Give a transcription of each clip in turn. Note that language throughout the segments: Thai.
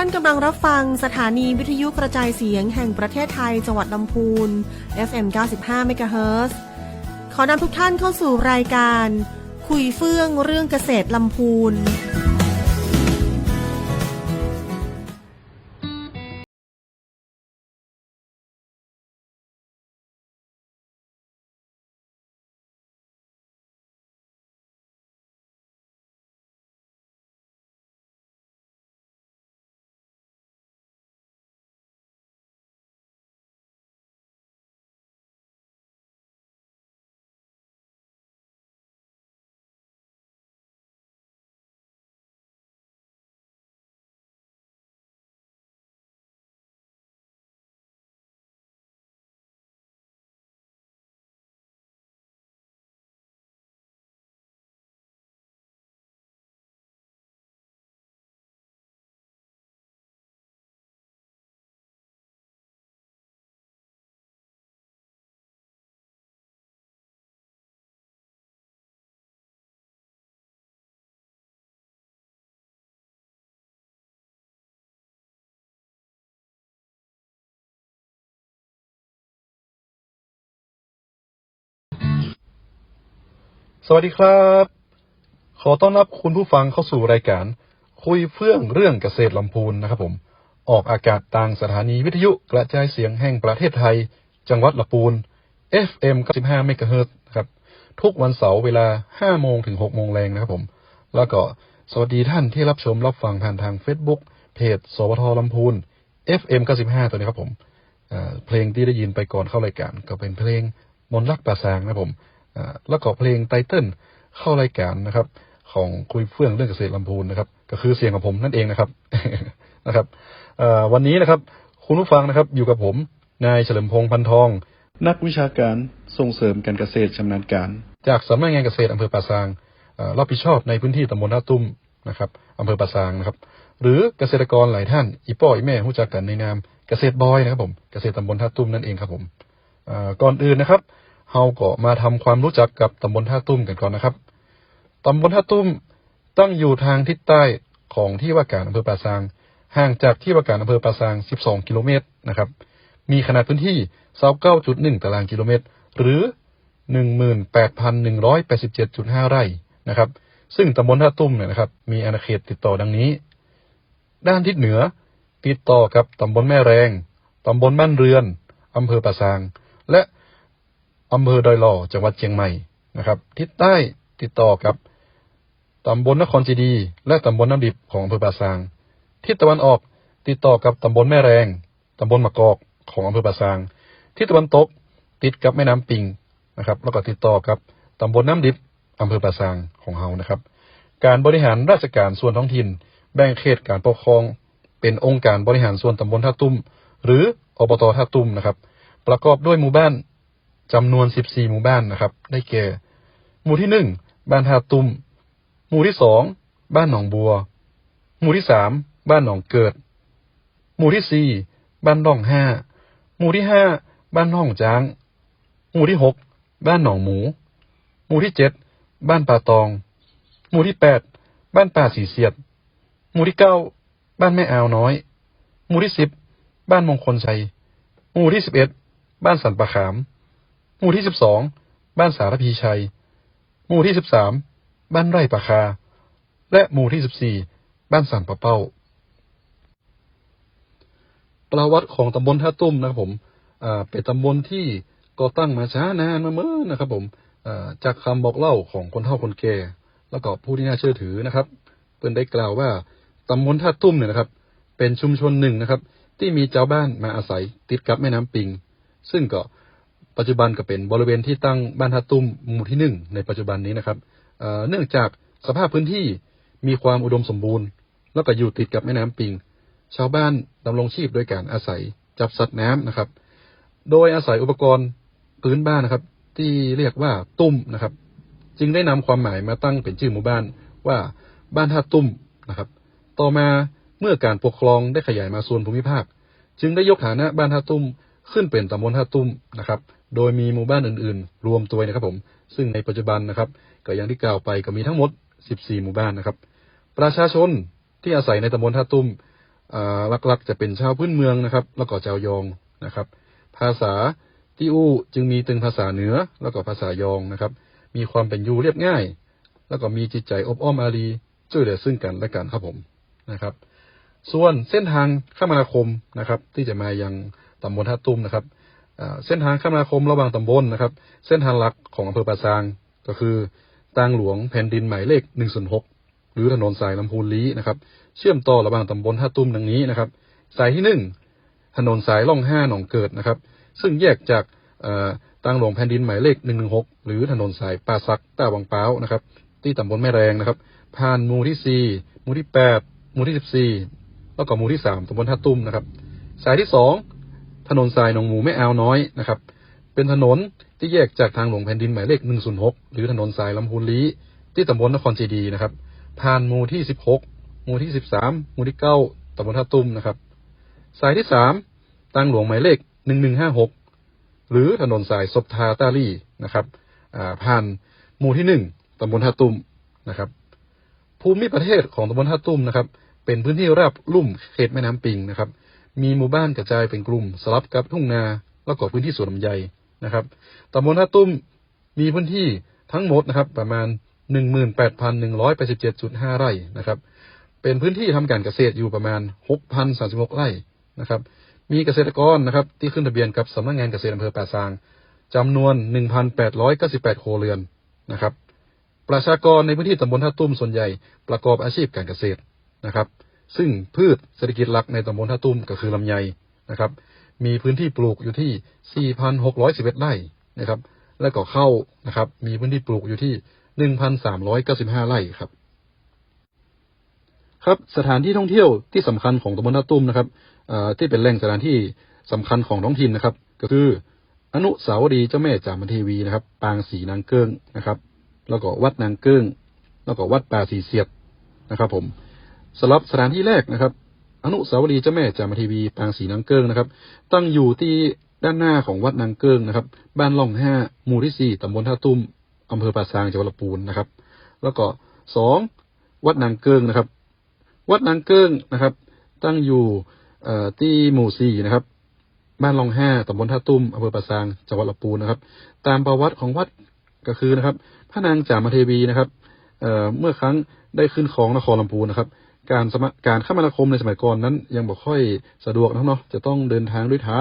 านกำลังรับฟังสถานีวิทยุกระจายเสียงแห่งประเทศไทยจังหวัดลำพูน FM 95 เมกะเฮิรตซ์ขอนำทุกท่านเข้าสู่รายการคุยเฟื่องเรื่องเกษตรลำพูนสวัสดีครับขอต้อนรับคุณผู้ฟังเข้าสู่รายการคุยเฟื่องเรื่องเกษตรลำพูนนะครับผมออกอากาศทางสถานีวิทยุกระจายเสียงแห่งประเทศไทยจังหวัดลำพูน FM 95 เมกะเฮิรตซ์ครับทุกวันเสาร์เวลา 5 โมงถึง 6 โมงแรงนะครับผมแล้วก็สวัสดีท่านที่รับชมรับฟังผ่านทาง Facebook เพจสวทลำพูน FM 95ตัวนี้ครับผมเพลงที่ได้ยินไปก่อนเข้ารายการก็เป็นเพลงมนต์รักป่าซางนะครับผมแล้วก็เพลงไตเติ้ลเข้ารายการนะครับของคุยเฟื่องเรื่องเกษตรลำพูนนะครับก็คือเสียงของผมนั่นเองนะครับ นะครับวันนี้นะครับคุณผู้ฟังนะครับอยู่กับผมนายเฉลิมพงษ์พันทองนักวิชาการส่งเสริมการเกษตรชำนาญการจากสำนักงานเกษตรอำเภอป่าซางรับผิดชอบในพื้นที่ตำบลท่าตุ้มนะครับอำเภอป่าซางนะครับหรือเกษตรกรหลายท่านอีป้ออีแม่รู้จักกันในนามเกษตรบอยนะครับผมเกษตรตำบลท่าตุ้มนั่นเองครับผมก่อนอื่นนะครับเฮาก็มาทำความรู้จักกับตำบลท่าตุ้มกันก่อนนะครับตำบลท่าตุ้มตั้งอยู่ทางทิศใต้ของที่ว่าการอำเภอป่าซางห่างจากที่ว่าการอำเภอป่าซาง12 กิโลเมตรนะครับมีขนาดพื้นที่ 29.1 ตารางกิโลเมตรหรือ 18,187.5 ไร่นะครับซึ่งตำบลท่าตุ้มเนี่ยนะครับมีอาณาเขตติดต่อดังนี้ด้านทิศเหนือติดต่อกับตำบลแม่แรงตำบลบ้านเรือนอำเภอป่าซางและอำเภอดอยหล่อจังหวัดเชียงใหม่นะครับทิศใต้ติดต่อกับตำบลนครจีดีและตำบลน้ำดิบของอำเภอป่าซางทิศตะวันออกติดต่อกับตำบลแม่แรงตำบลมะกอกของอำเภอป่าซางทิศตะวันตกติดกับแม่น้ำปิงนะครับแล้วก็ติดต่อกับตำบลน้ำดิบอำเภอป่าซางของเฮานะครับการบริหารราชการส่วนท้องถิ่นแบ่งเขตการปกครองเป็นองค์การบริหารส่วนตำบลท่าตุ้มหรืออบต.ท่าตุ้มนะครับประกอบด้วยหมู่บ้านจำนวน14หมู่บ้านนะครับได้แก่หมู่ที่1บ้านท่าตุ้มหมู่ที่2บ้านหนองบัวหมู่ที่3บ้านหนองเกิดหมู่ที่4บ้านหนอง5หมู่ที่5บ้านหนองจางหมู่ที่6บ้านหนองหมูหมู่ที่7บ้านป่าตองหมู่ที่8บ้านป่าสีเสียดหมู่ที่9บ้านแม่อาวน้อยหมู่ที่10บ้านมงคลชัยหมู่ที่11บ้านสันปะขามหมู่ที่12บ้านสารพีชัยหมู่ที่13บ้านไร่ปะคาและหมู่ที่14บ้านสันปะเป้าประวัติของตำบลท่าตุ้มนะครับผมเป็นตำบลที่ก่อตั้งมาช้านานมาเมื่อนะครับผมจากคำบอกเล่าของคนเฒ่าคนแก่แล้วก็ผู้ที่น่าเชื่อถือนะครับเพิ่นได้กล่าวว่าตำบลท่าตุ้มเนี่ยนะครับเป็นชุมชนหนึ่งนะครับที่มีชาวบ้านมาอาศัยติดกับแม่น้ำปิงซึ่งก็ปัจจุบันก็เป็นบริเวณที่ตั้งบ้านท่าตุ้มหมู่ที่1ในปัจจุบันนี้นะครับเนื่องจากสภาพพื้นที่มีความอุดมสมบูรณ์แล้วก็อยู่ติดกับแม่น้ำปิงชาวบ้านดำรงชีพโดยการอาศัยจับสัตว์น้ำนะครับโดยอาศัยอุปกรณ์พื้นบ้านนะครับที่เรียกว่าตุ้มนะครับจึงได้นำความหมายมาตั้งเป็นชื่อหมู่บ้านว่าบ้านท่าตุ้มนะครับต่อมาเมื่อการปกครองได้ขยายมาส่วนภูมิภาคจึงได้ยกฐานะบ้านท่าตุ้มขึ้นเป็นตำบลท่าตุ้มนะครับโดยมีหมู่บ้านอื่นๆรวมตัวนะครับผมซึ่งในปัจจุบันนะครับก็อย่างที่กล่าวไปก็มีทั้งหมด14หมู่บ้านนะครับประชาชนที่อาศัยในตำบลท่าตุ้ม หลักๆจะเป็นชาวพื้นเมืองนะครับแล้วก็ชาวยองนะครับภาษาที่อู้จึงมีตึงภาษาเหนือแล้วก็ภาษายองนะครับมีความเป็นอยู่เรียบง่ายแล้วก็มีจิตใจอบอ้อมอารีช่วยเหลือซึ่งกันและกันครับผมนะครับส่วนเส้นทางคมนาคมนะครับที่จะมายังตำบลท่าตุ้มนะครับเส้นทางคมนาคมระหว่างตำบลนะครับเส้นทางหลักของอำเภอป่าซางก็คือทางหลวงแผ่นดินหมายเลข106หรือถนนสายลำพูนลี้นะครับเชื่อมต่อระหว่างตำบลท่าตุ้มดังนี้นะครับสายที่1ถนนสายล่อง5หนองเกิดนะครับซึ่งแยกจากทางหลวงแผ่นดินหมายเลข116หรือถนนสายป่าซักต้าวังเป้านะครับที่ตำบลแม่แรงนะครับผ่านหมู่ที่4หมู่ที่8หมู่ที่14แล้วก็หมู่ที่3ตำบลท่าตุ้มนะครับสายที่2ถนนสายหนองหมูแม่อาวน้อยนะครับเป็นถนนที่แยกจากทางหลวงแผ่นดินหมายเลข106หรือถนนสายลำพูนลี้ที่ตำบลนครเจดีย์นะครับผ่านหมู่ที่16หมู่ที่13หมู่ที่9ตำบลท่าตุ้มนะครับสายที่3ทางหลวงหมายเลข1156หรือถนนสายศพทาต้าลี่นะครับผ่านหมู่ที่1ตำบลท่าตุ้มนะครับภูมิประเทศของตำบลท่าตุ้มนะครับเป็นพื้นที่ราบลุ่มเขตแม่น้ำปิงนะครับมีหมู่บ้านกระจายเป็นกลุ่มสลับกับทุ่งนาแล้วก็พื้นที่สวนลำไยนะครับตำบลท่าตุ้มมีพื้นที่ทั้งหมดนะครับประมาณ 18,187.5 ไร่นะครับเป็นพื้นที่ทำการเกษตรอยู่ประมาณ 6,036 ไร่นะครับมีเกษตรกรนะครับที่ขึ้นทะเบียนกับสำนักงานเกษตรอำเภอป่าซางจำนวน 1,898 ครัวเรือนนะครับประชากรในพื้นที่ตำบลท่าตุ้มส่วนใหญ่ประกอบอาชีพการเกษตรนะครับซึ่งพืชเศรษฐกิจหลักในตำบลท่าตุ้มก็คือลำไยนะครับมีพื้นที่ปลูกอยู่ที่ 4,611 ไร่นะครับและก็ข้าวนะครับมีพื้นที่ปลูกอยู่ที่ 1,395 ไร่ครับครับสถานที่ท่องเที่ยวที่สำคัญของตำบลท่าตุ้มนะครับที่เป็นแหล่งสถานที่สำคัญของท้องถิ่นนะครับก็คืออนุสาวรีย์เจ้าแม่จามเทวีนะครับปางสีนางเกิ้งนะครับแล้วก็วัดนางเกิ้งแล้วก็วัดป่าสีเสียดนะครับผมสำหรับสถานที่แรกนะครับอนุสาวรีย์เจ้าแม่จามเทวีปางสีนางเกิ้งนะครับตั้งอยู่ที่ด้านหน้าของวัดนางเกิ้งนะครับบ้านล่อง5หมู่ที่4ตำบลท่าตุ้มอำเภอป่าซางจังหวัดลำพูนนะครับแล้วก็2วัดนางเกิ้งนะครับวัดนางเกิ้งนะครับตั้งอยู่ที่หมู่4นะครับบ้านล่อง5ตำบลท่าตุ้มอำเภอป่าซางจังหวัดลำพูนนะครับตามประวัติของวัดก็คือนะครับพระนางจามเทวีนะครับเมื่อครั้งได้ขึ้นครองนครลำพูนนะครับการคมนาคมในสมัยก่อนนั้นยังบ่ค่อยสะดวกเนาะจะต้องเดินทางด้วยเท้า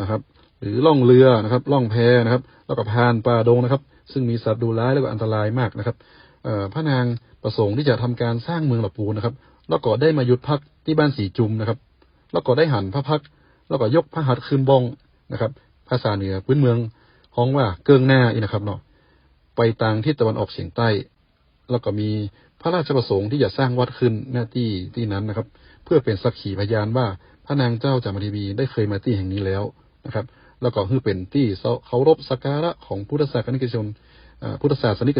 นะครับหรือล่องเรือนะครับล่องแพนะครับแล้วก็ผ่านป่าดงนะครับซึ่งมีสัตว์ดุร้ายและก็อันตรายมากนะครับพระนางประสงค์ที่จะทำการสร้างเมืองลำพูนนะครับแล้วก็ได้มาหยุดพักที่บ้านสีจุมนะครับแล้วก็ได้หันพระพักแล้วก็ยกพระหัตถ์ขึ้นบ้องนะครับภาษาเหนือพื้นเมืองฮ้องว่าเกิงหน้าอีนะครับเนาะไปทางทิศตะวันออกเฉียงใต้แล้วก็มีพระราชประสงค์ที่จะสร้างวัดขึ้นหน้าที่นั้นนะครับเพื่อเป็นสักขีพยานว่าพระนางเจ้าจามเทวีได้เคยมาที่แห่งนี้แล้วนะครับแล้วก็คือเป็นที่เคารพสักการะของพุทธศาสนิก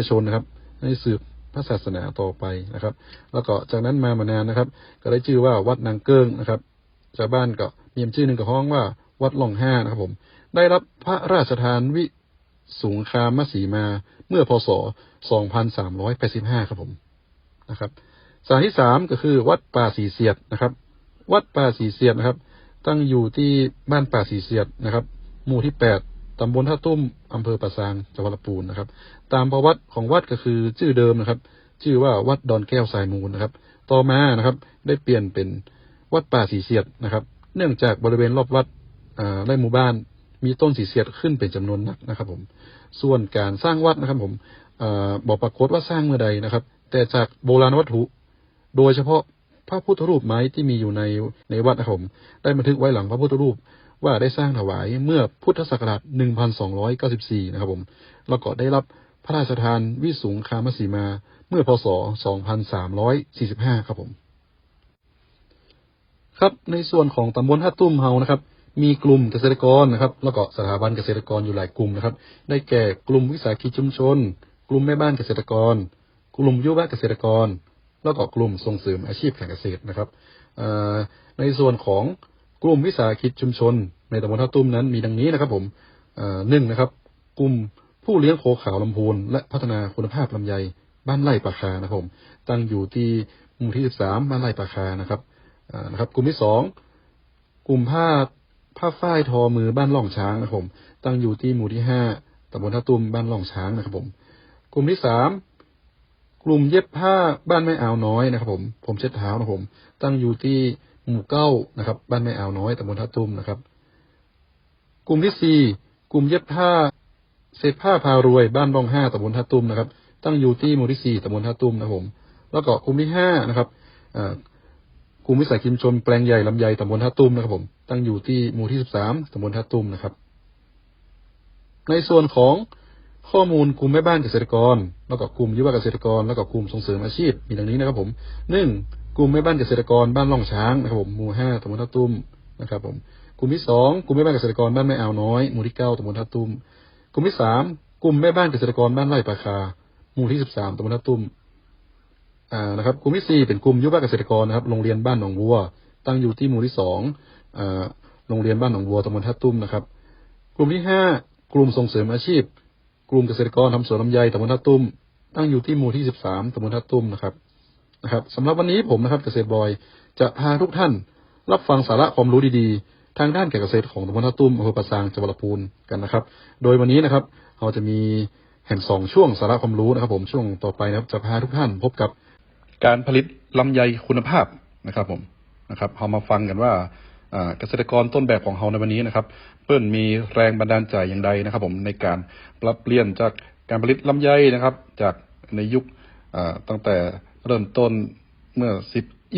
ชนนะครับในสืบพระศาสนาต่อไปนะครับแล้วก็จากนั้นมานานนะครับก็ได้ชื่อว่าวัดนางเกิ้งนะครับชาวบ้านก็มีชื่อหนึ่งกับห้องว่าวัดล่อง5นะครับผมได้รับพระราชทานวิสุงคามสีมาเมื่อพศ2385ครับผมนะครับสถานที่3ก็คือวัดป่าสีเสียดนะครับวัดป่าสีเสียดนะครับตั้งอยู่ที่บ้านป่าสีเสียดนะครับหมู่ที่8ตำบลท่าตุ้มอำเภอป่าซางจังหวัดลำพูนนะครับตามประวัติของวัดก็คือชื่อเดิมนะครับชื่อว่าวัดดอนแก้วสายมูลนะครับต่อมานะครับได้เปลี่ยนเป็นวัดป่าสีเสียดนะครับเนื่องจากบริเวณรอบวัดและหมู่บ้านมีต้นสีเสียดขึ้นเป็นจำนวนนักนะครับผมส่วนการสร้างวัดนะครับผมบอกปรากฏว่าสร้างเมื่อใดนะครับแต่จากโบราณวัตถุโดยเฉพาะพระพุทธรูปไม้ที่มีอยู่ในวัดนะครับผมได้บันทึกไว้หลังพระพุทธรูปว่าได้สร้างถวายเมื่อพุทธศักราช1294นะครับผมแล้วก็ได้รับพระราชทานวิสุงคามสีมาเมื่อพศ2345ครับผมครับในส่วนของตำบลท่าตุ้มเฮานะครับมีกลุ่มเกษตรกรนะครับแล้วก็สถาบันเกษตรกรอยู่หลายกลุ่มนะครับได้แก่กลุ่มวิสาหกิจชุมชนกลุ่มแม่บ้านเกษตรกรกลุ่มยุวเกษตรกรแล้วก็กลุ่มส่งเสริมอาชีพการเกษตรนะครับในส่วนของกลุ่มวิสาหกิจชุมชนในตำบลท่าตุ้มนั้นมีดังนี้นะครับผม1นะครับกลุ่มผู้เลี้ยงโคขาวลำพูนและพัฒนาคุณภาพลำไยบ้านไร่ปะคานะครับผมตั้งอยู่ที่หมู่ที่13บ้านไร่ปะคานะครับ นะครับกลุ่มที่2กลุ่มผ้าฝ้ายทอมือบ้านล่องช้างนะครับผมตั้งอยู่ที่หมู่ที่5ตำบลท่าตุ้มบ้านล่องช้างนะครับผมกลุ่มที่3กลุ่มเย็บผ้าบ้านแม่อ่าวน้อยนะครับผมเช็ดเท้านะครับผมตั้งอยู่ที่หมู่9นะครับบ้านแม่อ่าวน้อยตำบลท่าตุ้มนะครับกลุ่มที่4กลุ่มเย็บผ้าเศษผ้าพารวยบ้านร่อง5ตำบลท่าตุ้มนะครับตั้งอยู่ที่หมู่ที่4ตำบลท่าตุ้มนะครับผมแล้วก็กลุ่มที่5นะครับกลุ่มวิสาหกิจชุมชนแปลงใหญ่ลำไยตำบลท่าตุ้มนะครับผมตั้งอยู่ที่หมู่ที่13ตำบลท่าตุ้มนะครับในส่วนของข้อมูลกลุ่มแม่บ้านเกษตรกรแล้วก็กลุ่มยุวเกษตรกรแล้วก็กลุ่มส่งเสริมอาชีพมีดังนี้นะครับผม1กลุ่มแม่บ้านเกษตรกรบ้านล่องช้างนะครับผมหมู่5ตำบลท่าตุ้มนะครับผมกลุ่มที่2กลุ่มแม่บ้านเกษตรกรบ้านแม่อ่าวน้อยหมู่ที่9ตำบลท่าตุ้มกลุ่มที่3กลุ่มแม่บ้านเกษตรกรบ้านไร่ปลาคาหมู่ที่13ตำบลท่าตุ้มนะครับกลุ่มที่4เป็นกลุ่มยุวเกษตรกรนะครับโรงเรียนบ้านหนองวัวตั้งอยู่ที่หมู่ที่2โรงเรียนบ้านหนองวัวตำบลท่าตุ้มนะครับกลุ่มที่5กลุ่มส่งเสริมอาชีพกลุ่มเกษตรกรทำสวนลำไยตำบลท่าตุ้มตั้งอยู่ที่หมู่ที่13ตำบลท่าตุ้มนะครับสำหรับวันนี้ผมนะครับเกษตรบอยจะพาทุกท่านรับฟังสาระความรู้ดีๆทางด้านการเกษตรของตำบลท่าตุ้มอำเภอปะซางจังหวัดลำพูนกันนะครับโดยวันนี้นะครับเราจะมีแห่ง2ช่วงสาระความรู้นะครับผมช่วงต่อไปนะครับจะพาทุกท่านพบกับการผลิตลำไยคุณภาพนะครับผมนะครับเรามาฟังกันว่าเกษตรกรต้นแบบของเราในวันนี้นะครับเปิ้ลมีแรงบันดาลใจอย่างใดนะครับผมในการปรับเปลี่ยนจากการผลิตลำไยนะครับจากในยุคตั้งแต่เริ่มต้นเมื่อ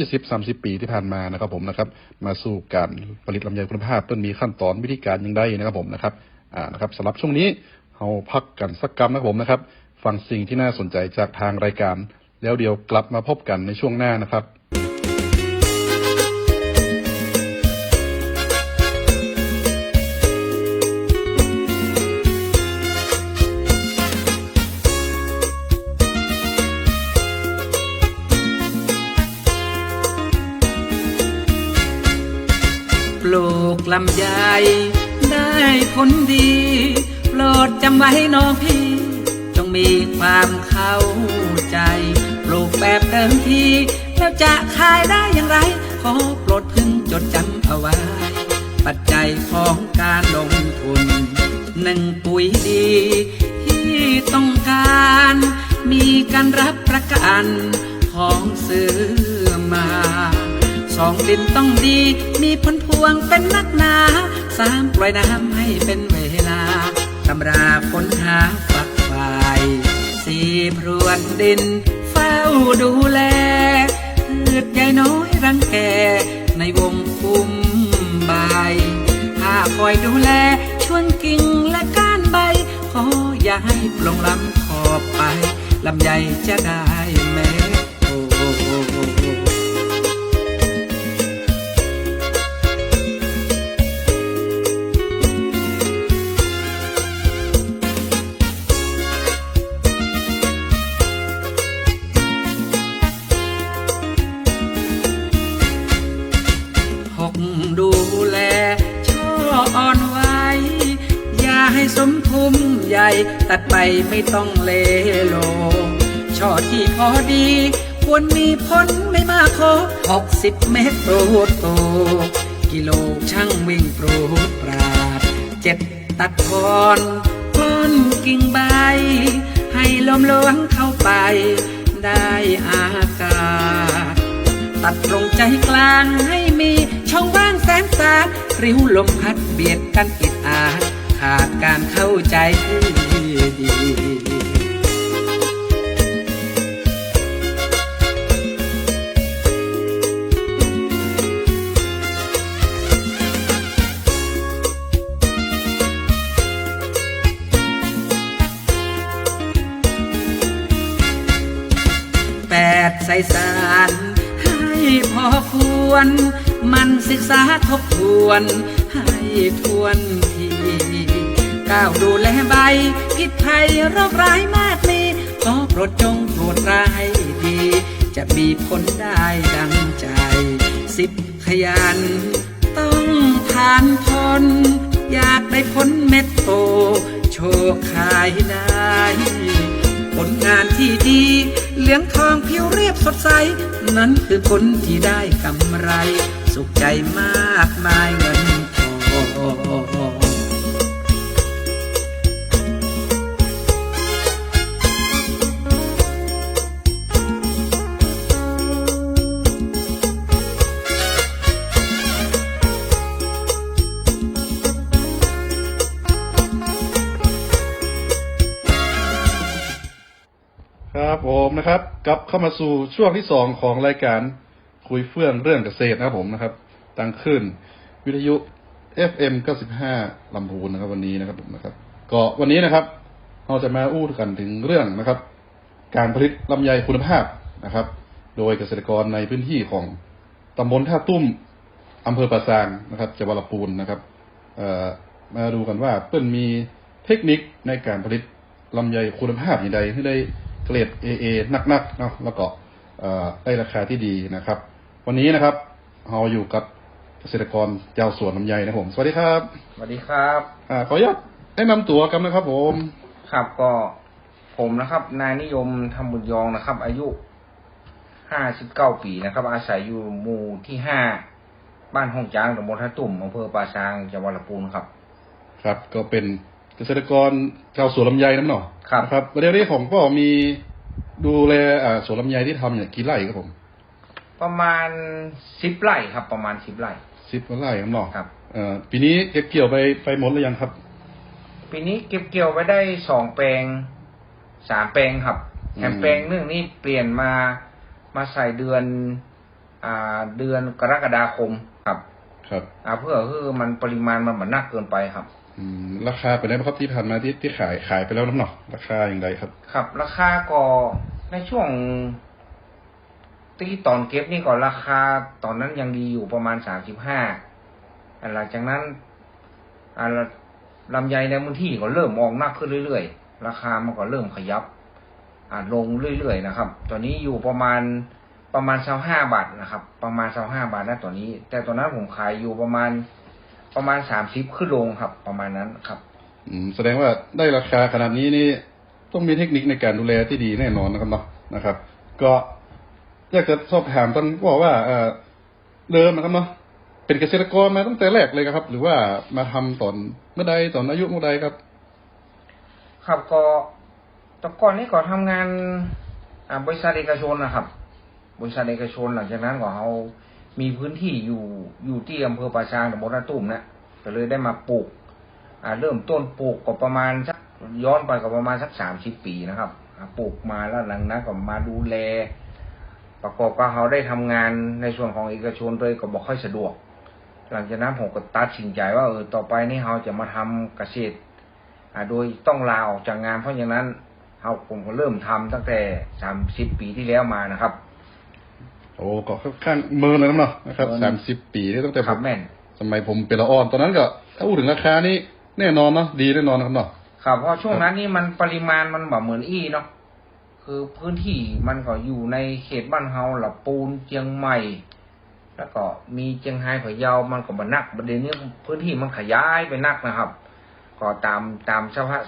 20-30 ปีที่ผ่านมานะครับผมนะครับมาสู่การผลิตลำไยคุณภาพเปิ้ลมีขั้นตอนวิธีการอย่างใดนะครับผมนะครับสำหรับช่วงนี้เราพักกันสักกำนะครับผมนะครับฟังสิ่งที่น่าสนใจจากทางรายการแล้วเดี๋ยวกลับมาพบกันในช่วงหน้านะครับปลูกลำไยได้ผลดีโปรดจำไว้น้องพี่จงมีความเข้าใจปลูกแบบเดิมทีแล้วจะขายได้อย่างไรขอโปรดพึงจดจำเอาไว้ปัจจัยของการลงทุน1ปุ๋ยดีที่ต้องการมีการรับประกันของซื้อมา2ดินต้องดีมีผลพวงเป็นนักหนา3ปล่อยน้ำให้เป็นเวลาตำราค้นหาฝักฝ่าย4พรวนดินเฝ้าดูแลพืชใหญ่น้อยรังแกในวงคุมใบถ้าคอยดูแลช่วงกิ่งและก้านใบขออย่าให้ปลงล้ำขอบไปลำไยจะได้แม้ดูแลช่ออ่อนไว้อย่าให้สมทุมใหญ่ตัดไปไม่ต้องเลโลช่อที่พอดีควรมีผลไม่มากขอ60 เมตรโปรดโตกิโลช่างวิ่งโปรดปราด7ตัดคอนก้อนกิ่งใบให้ลมล้วงเข้าไปได้อากาศตัดตรงใจกลางให้มีช่องว่างแสนสาดริ้วลมพัดเบียดกันอิดอาดขาดการเข้าใจดี8ใส่สารให้พอควรมันศึกษาทบทวนให้ทวนที9ดูแลใบพิษภัยโรคร้ายมากมีขอโปรดจงตรวจตราให้ดีจะมีผลได้ดังใจ10ขยันต้องทานทนอยากได้ผลเม็ดโตโชว์ขายได้ ผลงานที่ดีเหลืองทองผิวเรียบสดใสนั้นคือคนที่ได้กำไรสุขใจมากมายเงินทอง ครับผมนะครับกลับเข้ามาสู่ช่วงที่2ของรายการคุยเฟื่องเรื่องเกษตรนะครับผมนะครับตั้งขึ้นวิทยุ FM 95ลำพูนนะครับวันนี้นะครับผมนะครับก็วันนี้นะครับเราจะมาอู้กันถึงเรื่องนะครับการผลิตลำไยคุณภาพนะครับโดยเกษตรกรในพื้นที่ของตำบลท่าตุ้มอำเภอป่าซางนะครับจังหวัดลำพูนนะครับมาดูกันว่าเปิ้นมีเทคนิคในการผลิตลำไยคุณภาพอย่างไรให้ได้เกรด AA นักๆเนาะแล้วก็ได้ราคาที่ดีนะครับวันนี้นะครับเราอยู่กับเกษตรกรเจ้าสวนลำไยนะผมสวัสดีครับ สวัสดีครับ ขออนุญาตแนะนำตัวกันนะครับผมครับก็ผมนะครับนายนิยมทำบุญยองนะครับ อายุ59 ปีนะครับอาศัยอยู่หมู่ที่5บ้านห้องจางตำบลท่าตุ่มอำเภอป่าซางจังหวัดลำพูนครับครับก็เป็นเกษตรกรชาวสวนลำไยน้ำหน่อ ครับครับประเดี๋ยวนี้ผมก็มีดูแลสวนลำไยที่ทำเนี่ยกี่ไร่ครับผมประมาณ10 ไร่ครับประมาณ10 ไร่10 ไร่น้ำหน่อครับปีนี้เก็บเกี่ยวไปหมดหรือยังครับปีนี้เก็บเกี่ยวไปได้2 แปลง3 แปลงครับแถมแปลงนึงนี่เปลี่ยนมาใส่เดือนกรกฎาคมครับครับเพื่อมันปริมาณมันนักเกินไปครับราคาเป็นไงครับที่ผ่านมาที่ขายไปแล้วน้ำหนักราคาอย่างไรครับครับราคาก็ในช่วงที่ตอนเก็บนี่ก็ราคาตอนนั้นยังดีอยู่ประมาณ35หลังจากนั้นลำไยในพื้นที่ก็เริ่มออกหนักขึ้นเรื่อยๆราคามันก็เริ่มขยับลงเรื่อยๆนะครับตอนนี้อยู่ประมาณ25 บาทนะครับประมาณ25 บาทนะตอนนี้แต่ตอนนั้นผมขายอยู่ประมาณ30ขึ้นลงครับประมาณนั้นครับแสดงว่าได้ราคาขนาดนี้นี่ต้องมีเทคนิคในการดูแลที่ดีแน่นอนนะครับเนาะนะครับ ก็อยากจะสอบถามท่านบอกว่าเดิมนะครับเนาะเป็นเกษตรกรมาตั้งแต่แรกเลยครับหรือว่ามาทำตอนเมื่อใดตอนอายุเมื่อใดครับครับก็แต่ก่อนนี้ก็ทำงานบริษัทเอกชนนะครับบริษัทเอกชนหลังจากนั้นก็เขามีพื้นที่อยู่ที่อำเภอป่าซางตำบลท่าตุ้มนะก็เลยได้มาปลูกเริ่มต้นปลูกก็ประมาณสักย้อนไปก็ประมาณสัก30 ปีนะครับปลูกมาแล้วหลังนั้นก็มาดูแลประกอบกับเขาได้ทำงานในส่วนของเอกชนเลยก็บอกค่อยสะดวกหลังจากนั้นผมก็ตัดสินใจว่าต่อไปนี่เขาจะมาทำเกษตรโดยต้องลาออกจากงานเพราะอย่างนั้นผมก็เริ่มทำตั้งแต่30 ปีที่แล้วมานะครับโอ้ก็ค่อนข้างเมินเลยนะครับ30 ปีนี่ตั้งแต่ผมสมัยผมเป็นละอ่อนตอนนั้นก็ถ้าพูดถึงราคานี่แน่นอนเนาะดีแน่นอนนะครับเนาะครับเพราะช่วงนั้นนี่มันปริมาณมันแบบเหมือนเนาะคือพื้นที่มันก็อยู่ในเขตบ้านเฮาละปูนเชียงใหม่แล้วก็มีเชียงไฮ้พะเยามันก็บ่นักประเด็นนี้พื้นที่มันขยายไปนักนะครับก็ตาม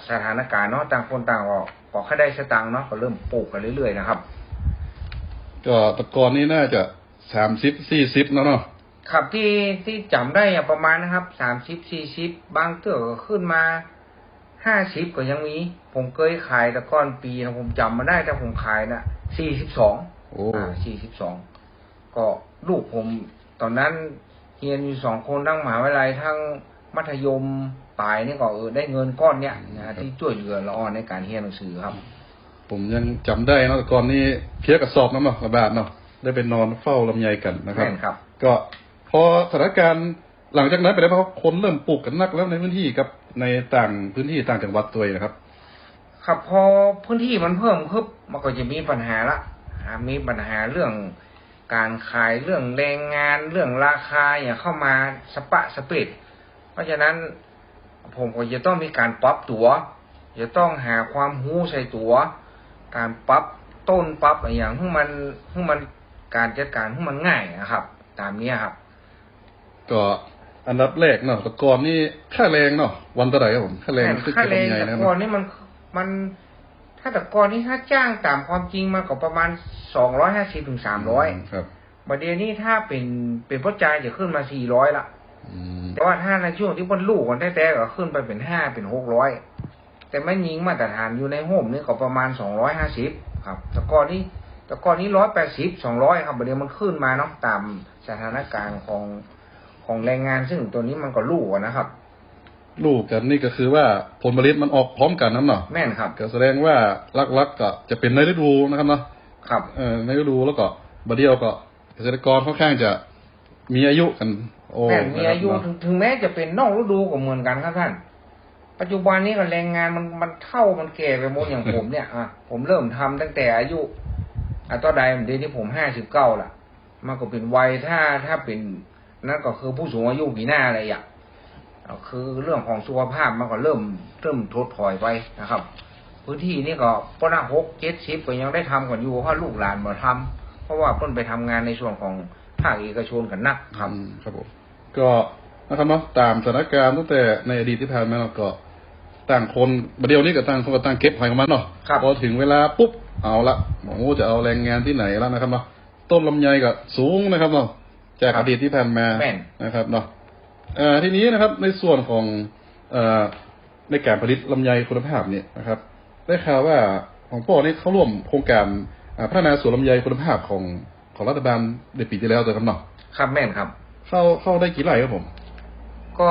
สถานการณ์เนาะต่างคนต่างก็ค่อยได้สตางค์เนาะก็เริ่มปลูกกันเรื่อยๆนะครับก็ตะกอนนี่น่าจะ30-40เนาะครับที่จำได้ประมาณนะครับ30-40บางเตื้อก็ขึ้นมา50ก็ยังมีผมเคยขายตะก้อนปีนะผมจำมาได้แต่ผมขายนะ4242ก็ลูกผมตอนนั้นเรียนอยู่2 คนทั้งมหาวิทยาลัยทั้งมัธยมปลายนี่ก็ได้เงินก้อนเนี้ยนะที่ช่วยเหลือละอ่อนในการเรียนหนังสือครับผมยังจำได้นะตะกอนนี่เพียกระสอบน้ำเนาะระบาดเนาะได้ไปนอนเฝ้าลำไยกันนะครับก็พอสถานการณ์หลังจากนั้นไปแล้วเพราะคนเริ่มปลูกกันนักแล้วในพื้นที่กับในต่างพื้นที่ต่างจังหวัดตัวนะครับครับพอพื้นที่มันเพิ่มขึ้นมันก็จะมีปัญหาละมีปัญหาเรื่องการขายเรื่องแรงงานเรื่องราคาอย่างเข้ามาสเปดเพราะฉะนั้นผมก็จะต้องมีการปรับตัวจะต้องหาความรู้ใส่ตัวการปรับต้นปรับอย่างให้มันการจัดการให้มันง่ายนะครับตามนี้ครับก็อันดับแรกเนาะแต่ก่อนนี่ค่าแรงเนาะวันเท่าไหร่ครับผมค่าแรงแต่ก่อนนี่มัน ถ้าแต่ก่อนนี้ถ้าจ้างตามความจริงมาก็ประมาณ250 ถึง 300ครับประเดี๋ยวนี้ถ้าเป็นพ่อใจจะขึ้นมา400ละแต่ว่าถ้าในช่วงที่มันลูกกันแท้ๆก็ขึ้นไปเป็น5เป็น600แต่ไม่ยิงมาตรฐานอยู่ในโฮมนี่ก็ประมาณ250ครับแต่ก่อนนี้180 200ครับประเดี๋ยวมันขึ้นมาเนาะตามสถานการณ์ของแรงงานซึ่งตัวนี้มันก็ลูกนะครับลูกกันนี่ก็คือว่าผลผลิตมันออกพร้อมกันนั่นเนาะแม่นครับก็แสดงว่าลักๆก็จะเป็นในฤดูนะครับเนาะครับในฤดูแล้วก็บัดเดียวก็เกษตรกรค่อนข้างจะมีอายุกันแม่นมีอายุถึงแม้จะเป็นนอกฤดูก็เหมือนกันครับท่านปัจจุบันนี้ก็แรงงานมันเท่ามันแก่ไปหมดอย่างผมเนี่ยผมเริ่มทำตั้งแต่อายุตอนใดเดี๋ยวนี้ผม59ละมันก็เป็นวัยถ้าเป็นนั่นก็คือผู้สูงอายุปีหน้าอะไรอย่างคือเรื่องของสุขภาพมันก็เริ่มถดถอยไปนะครับพื้นที่นี่ก็ปน60-70ก็ยังได้ทำกันอยู่เพราะลูกหลานมาทำเพราะว่าเพิ่นไปทำงานในส่วนของภาคเอกชนกันนักครับครับผมก็นะครับเนาะตามสถานการณ์ตั้งแต่ในอดีตที่ผ่านมาก็ต่างคนประเดี๋ยวนี้ก็ต่างคนก็ต่างเก็บหอยของมันเนาะพอถึงเวลาปุ๊บเอาละหมอจะเอาแรงงานที่ไหนแล้วนะครับเนาะต้นลำไยก็สูงนะครับเนาะจากอดีตที่ผ่านมานะครับเนาะทีนี้นะครับในส่วนของในการผลิตลำไยคุณภาพเนี่ยนะครับได้ข่าวว่าของพ่อนี่เข้าร่วมโครงการพัฒนาสวนลำไยคุณภาพของรัฐบาลในปีที่แล้วเลยครับเนาะครับแม่นครับเข้าได้กี่ไร่ครับผมก็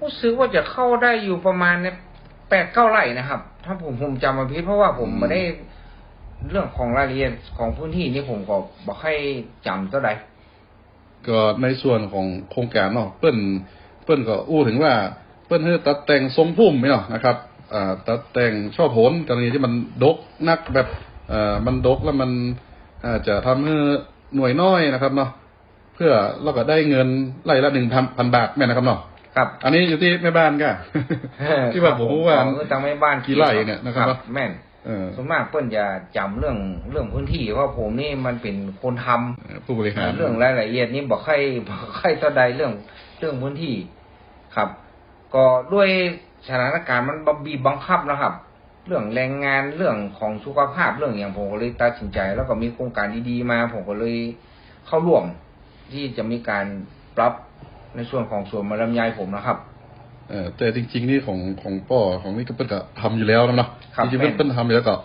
รู้สึกว่าจะเข้าได้อยู่ประมาณเนี่ย8-9 ไร่นะครับถ้าผมจำมาผิดเพราะว่าผมไม่ได้เรื่องของรายละเอียดของพื้นที่นี่ผมก็บอกให้จำเท่าไหร่ก็ในส่วนของโครงการเนาะเปิ้นก็อู้ถึงว่าเปิ้นให้ตัดแต่งทรงพุ่มเนาะนะครับตัดแต่งช่อผลกรณีที่มันดกนักแบบมันดกแล้วมันจะทำให้หน่วยน้อยนะครับเนาะเพื่อเราก็ได้เงินไร่ละ 1,000 บาทแม่นะครับเนาะครับอันนี้อยู่ที่แม่บ้านก็ที่ว่าผมว่าตั้งแม่บ้านกี่ไร่เนี่ยนะครับแม่นส่วนมากเปิ้นจะจำเรื่องพื้นที่เพราะผมนี่มันเป็นคนทำผู้บริหารเรื่องรายละเอียดนี่บอกให้เท่าใดเรื่องพื้นที่ครับก็ด้วยสถานการณ์มันบีบบังคับนะครับเรื่องแรงงานเรื่องของสุขภาพเรื่องอย่างผมก็เลยตัดสินใจแล้วก็มีโครงการดีๆมาผมก็เลยเข้าร่วมที่จะมีการปรับในส่วนของสวนมะลำไยผมนะครับแต่จริงๆนี่ของป้อของนี่ก็เปิ้นก็ทำอยู่แล้วนะเนาะจริงๆเปิ้นทำอยู่แล้วก็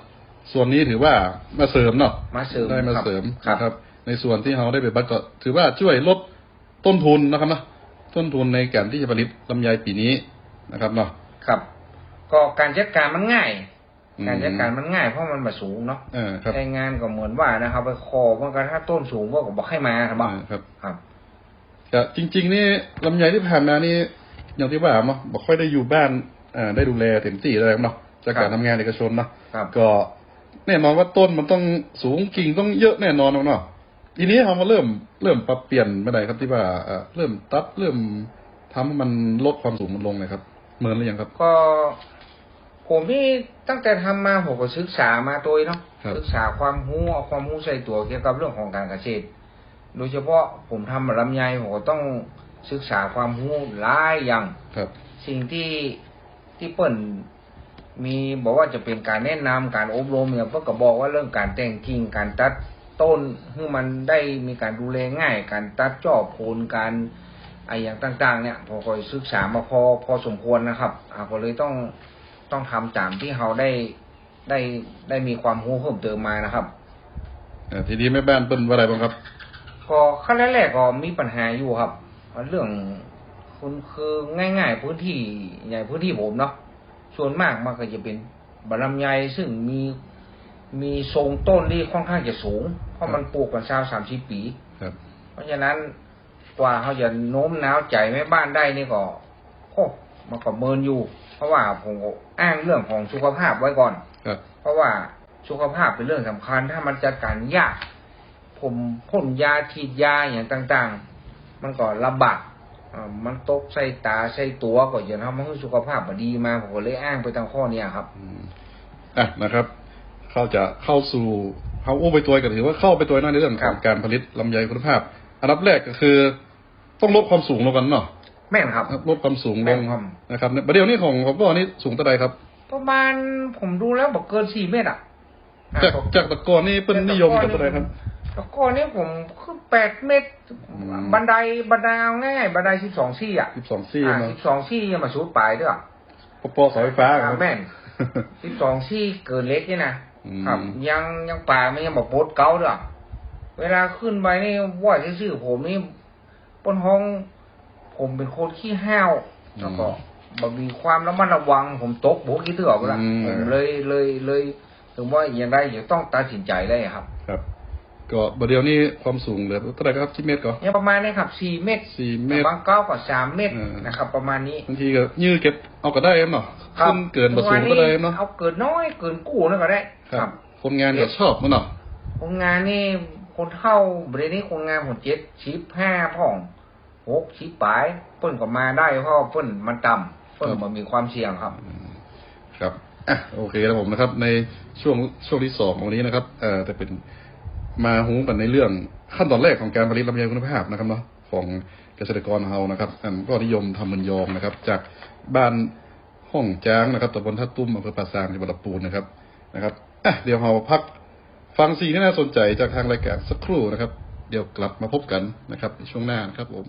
ส่วนนี้ถือว่ามาเสริมเนาะได้มาเสริมครับในส่วนที่เราได้ไปบัตรก็ถือว่าช่วยลดต้นทุนนะครับนะต้นทุนในการที่จะผลิตลำไยปีนี้นะครับเนาะครับก็การจัดการมันง่ายเพราะมันมาสูงเนาะใช้งานก็เหมือนว่านะครับไปคอมันก็ถ้าต้นสูงก็บอกให้มาครับแต่จริงๆนี่ลำไยที่ผ่านมานี่อย่างที่ว่าเนาะบอกค่อยได้อยู่บ้านได้ดูแลเต็มที่อะไรเนาะจากการทำงานเอกชนเนาะก็แน่นอนว่าต้นมันต้องสูงกิ่งต้องเยอะแน่นอนเนาะทีนี้เรามาเริ่มปรับเปลี่ยนเมื่อไหร่ครับที่ว่าเริ่มตัดเริ่มทำให้มันลดความสูงมันลงเลยครับเหมือนหรือยังครับก็ผมนี่ตั้งแต่ทำมาผมก็ศึกษามาตัวเนาะศึกษาความรู้ใส่ตัวเกี่ยวกับเรื่องของการเกษตรโดยเฉพาะผมทำลำไยผมก็ต้องศึกษาความรู้หลายอย่างสิ่งที่เปิ้นมีบอกว่าจะเป็นการแนะนำการอบรมเนี่ยเพิ่นก็บอกว่าเรื่องการแต่งกิ่งการตัดต้นให้มันได้มีการดูแลง่ายการตัดจ่อโพนการอย่างต่างๆเนี่ยผมก็ศึกษามาพอสมควรนะครับก็เลยต้องทำตามที่เขาได้มีความรู้เพิ่มเติมมานะครับทีนี้แม่บ้านเปิ้นว่าอะไรบ้างครับก็ขั้นแรกๆก็มีปัญหาอยู่ครับเรื่องคือง่ายๆพื้นที่ใหญ่พื้นที่ผมเนาะส่วนมากมันก็จะเป็นบลำไยซึ่งมีทรงต้นที่ค่อนข้างจะสูงเพราะมันปลูกกัน30 ปีเพราะฉะนั้นกว่าเขาจะโน้มน้าวใจแม่บ้านได้นี่ก็มันก็เมินอยู่เพราะว่าผมอ้างเรื่องของสุขภาพไว้ก่อนเพราะว่าสุขภาพเป็นเรื่องสำคัญถ้ามันจัดการยากผมพ่นยาฉีดยาอย่างต่างๆมันก็ลำบากมันตกใส่ตาใส่ตัวก็จะทำให้สุขภาพดีมาผมก็เลยอ้างไปทางข้อนี้ครับนะครับเข้าสู่เขาอู้ไปตัวกันถือว่าเข้าไปตัวในเรื่องของการผลิตลำไยคุณภาพอันดับแรกก็คือต้องลดความสูงลงกันเนาะแม่นครับลดความสูงลงนะครับประเดี๋ยวนี้ของพ่อนี่สูงเท่าไหร่ครับ ประมาณผมดูแล้วบอกเกิน4 เมตรอ่ะ จากตะกอนนี่เป็นนิยมกับอะไรครับ ตะกอนนี่ผมขึ้น8 เมตร บันไดเอาง่ายๆบันได12 ซี่อ่ะ 12 ซี่มา 12 ซี่ยังมาสูดปลายด้วย ปอเสาไฟฟ้าครับ แม่น12 ซี่เกินเล็กนี่นะครับยังป่าไม่ยังบอกโป๊ดเก้าด้วยเวลาขึ้นไปนี่ว่าชื่อผมนี่บนห้องผมเป็นคนขี้ห้าวแล้วก็มีความระมัดระวังผมตกโบกี้เตือกแล้วผมเลยถึงว่าอย่างไรอย่าต้องตัดสินใจได้ครับ ครับก็บเดียวนี้ความสูงเหลือเท่าไหร่ครับ10 เมตรก็เนี่ยประมาณนี้ครับ4 เมตร 4 เมตรบางเก้าก็3 เมตรนะครับประมาณนี้บางทีก็ยื้อเก็บเอาก็ได้เนาะขึ้นเกินบ่สูงก็ได้เนาะเอาเกินน้อยเกินกู้นั่นก็ได้ครับคนงานก็ชอบมั้งเนาะคนงานนี่คนเท่าบริเวณนี้คนงานผม75พ่อง6 ปลายเปิ้นก็มาได้เพราะเปิ้นมันต่ำเปิ้นมันมีความเสี่ยงครับครับโอเคครับผมนะครับในช่วงที่2ของนี้นะครับแต่เป็นมาหูกันในเรื่องขั้นตอนแรกของการผลิตลำไยคุณภาพนะครับเนาะของเกษตรกรเฮานะครับก็นิยมทำมันยองนะครับจากบ้านห้องจ้างนะครับตำบลท่าตุ้มอำเภอป่าซางจังหวัดลำพูนนะครับเดี๋ยวเราพักฟังสิ่งที่น่าสนใจจากทางรายการสักครู่นะครับเดี๋ยวกลับมาพบกันนะครับในช่วงหน้านะครับผม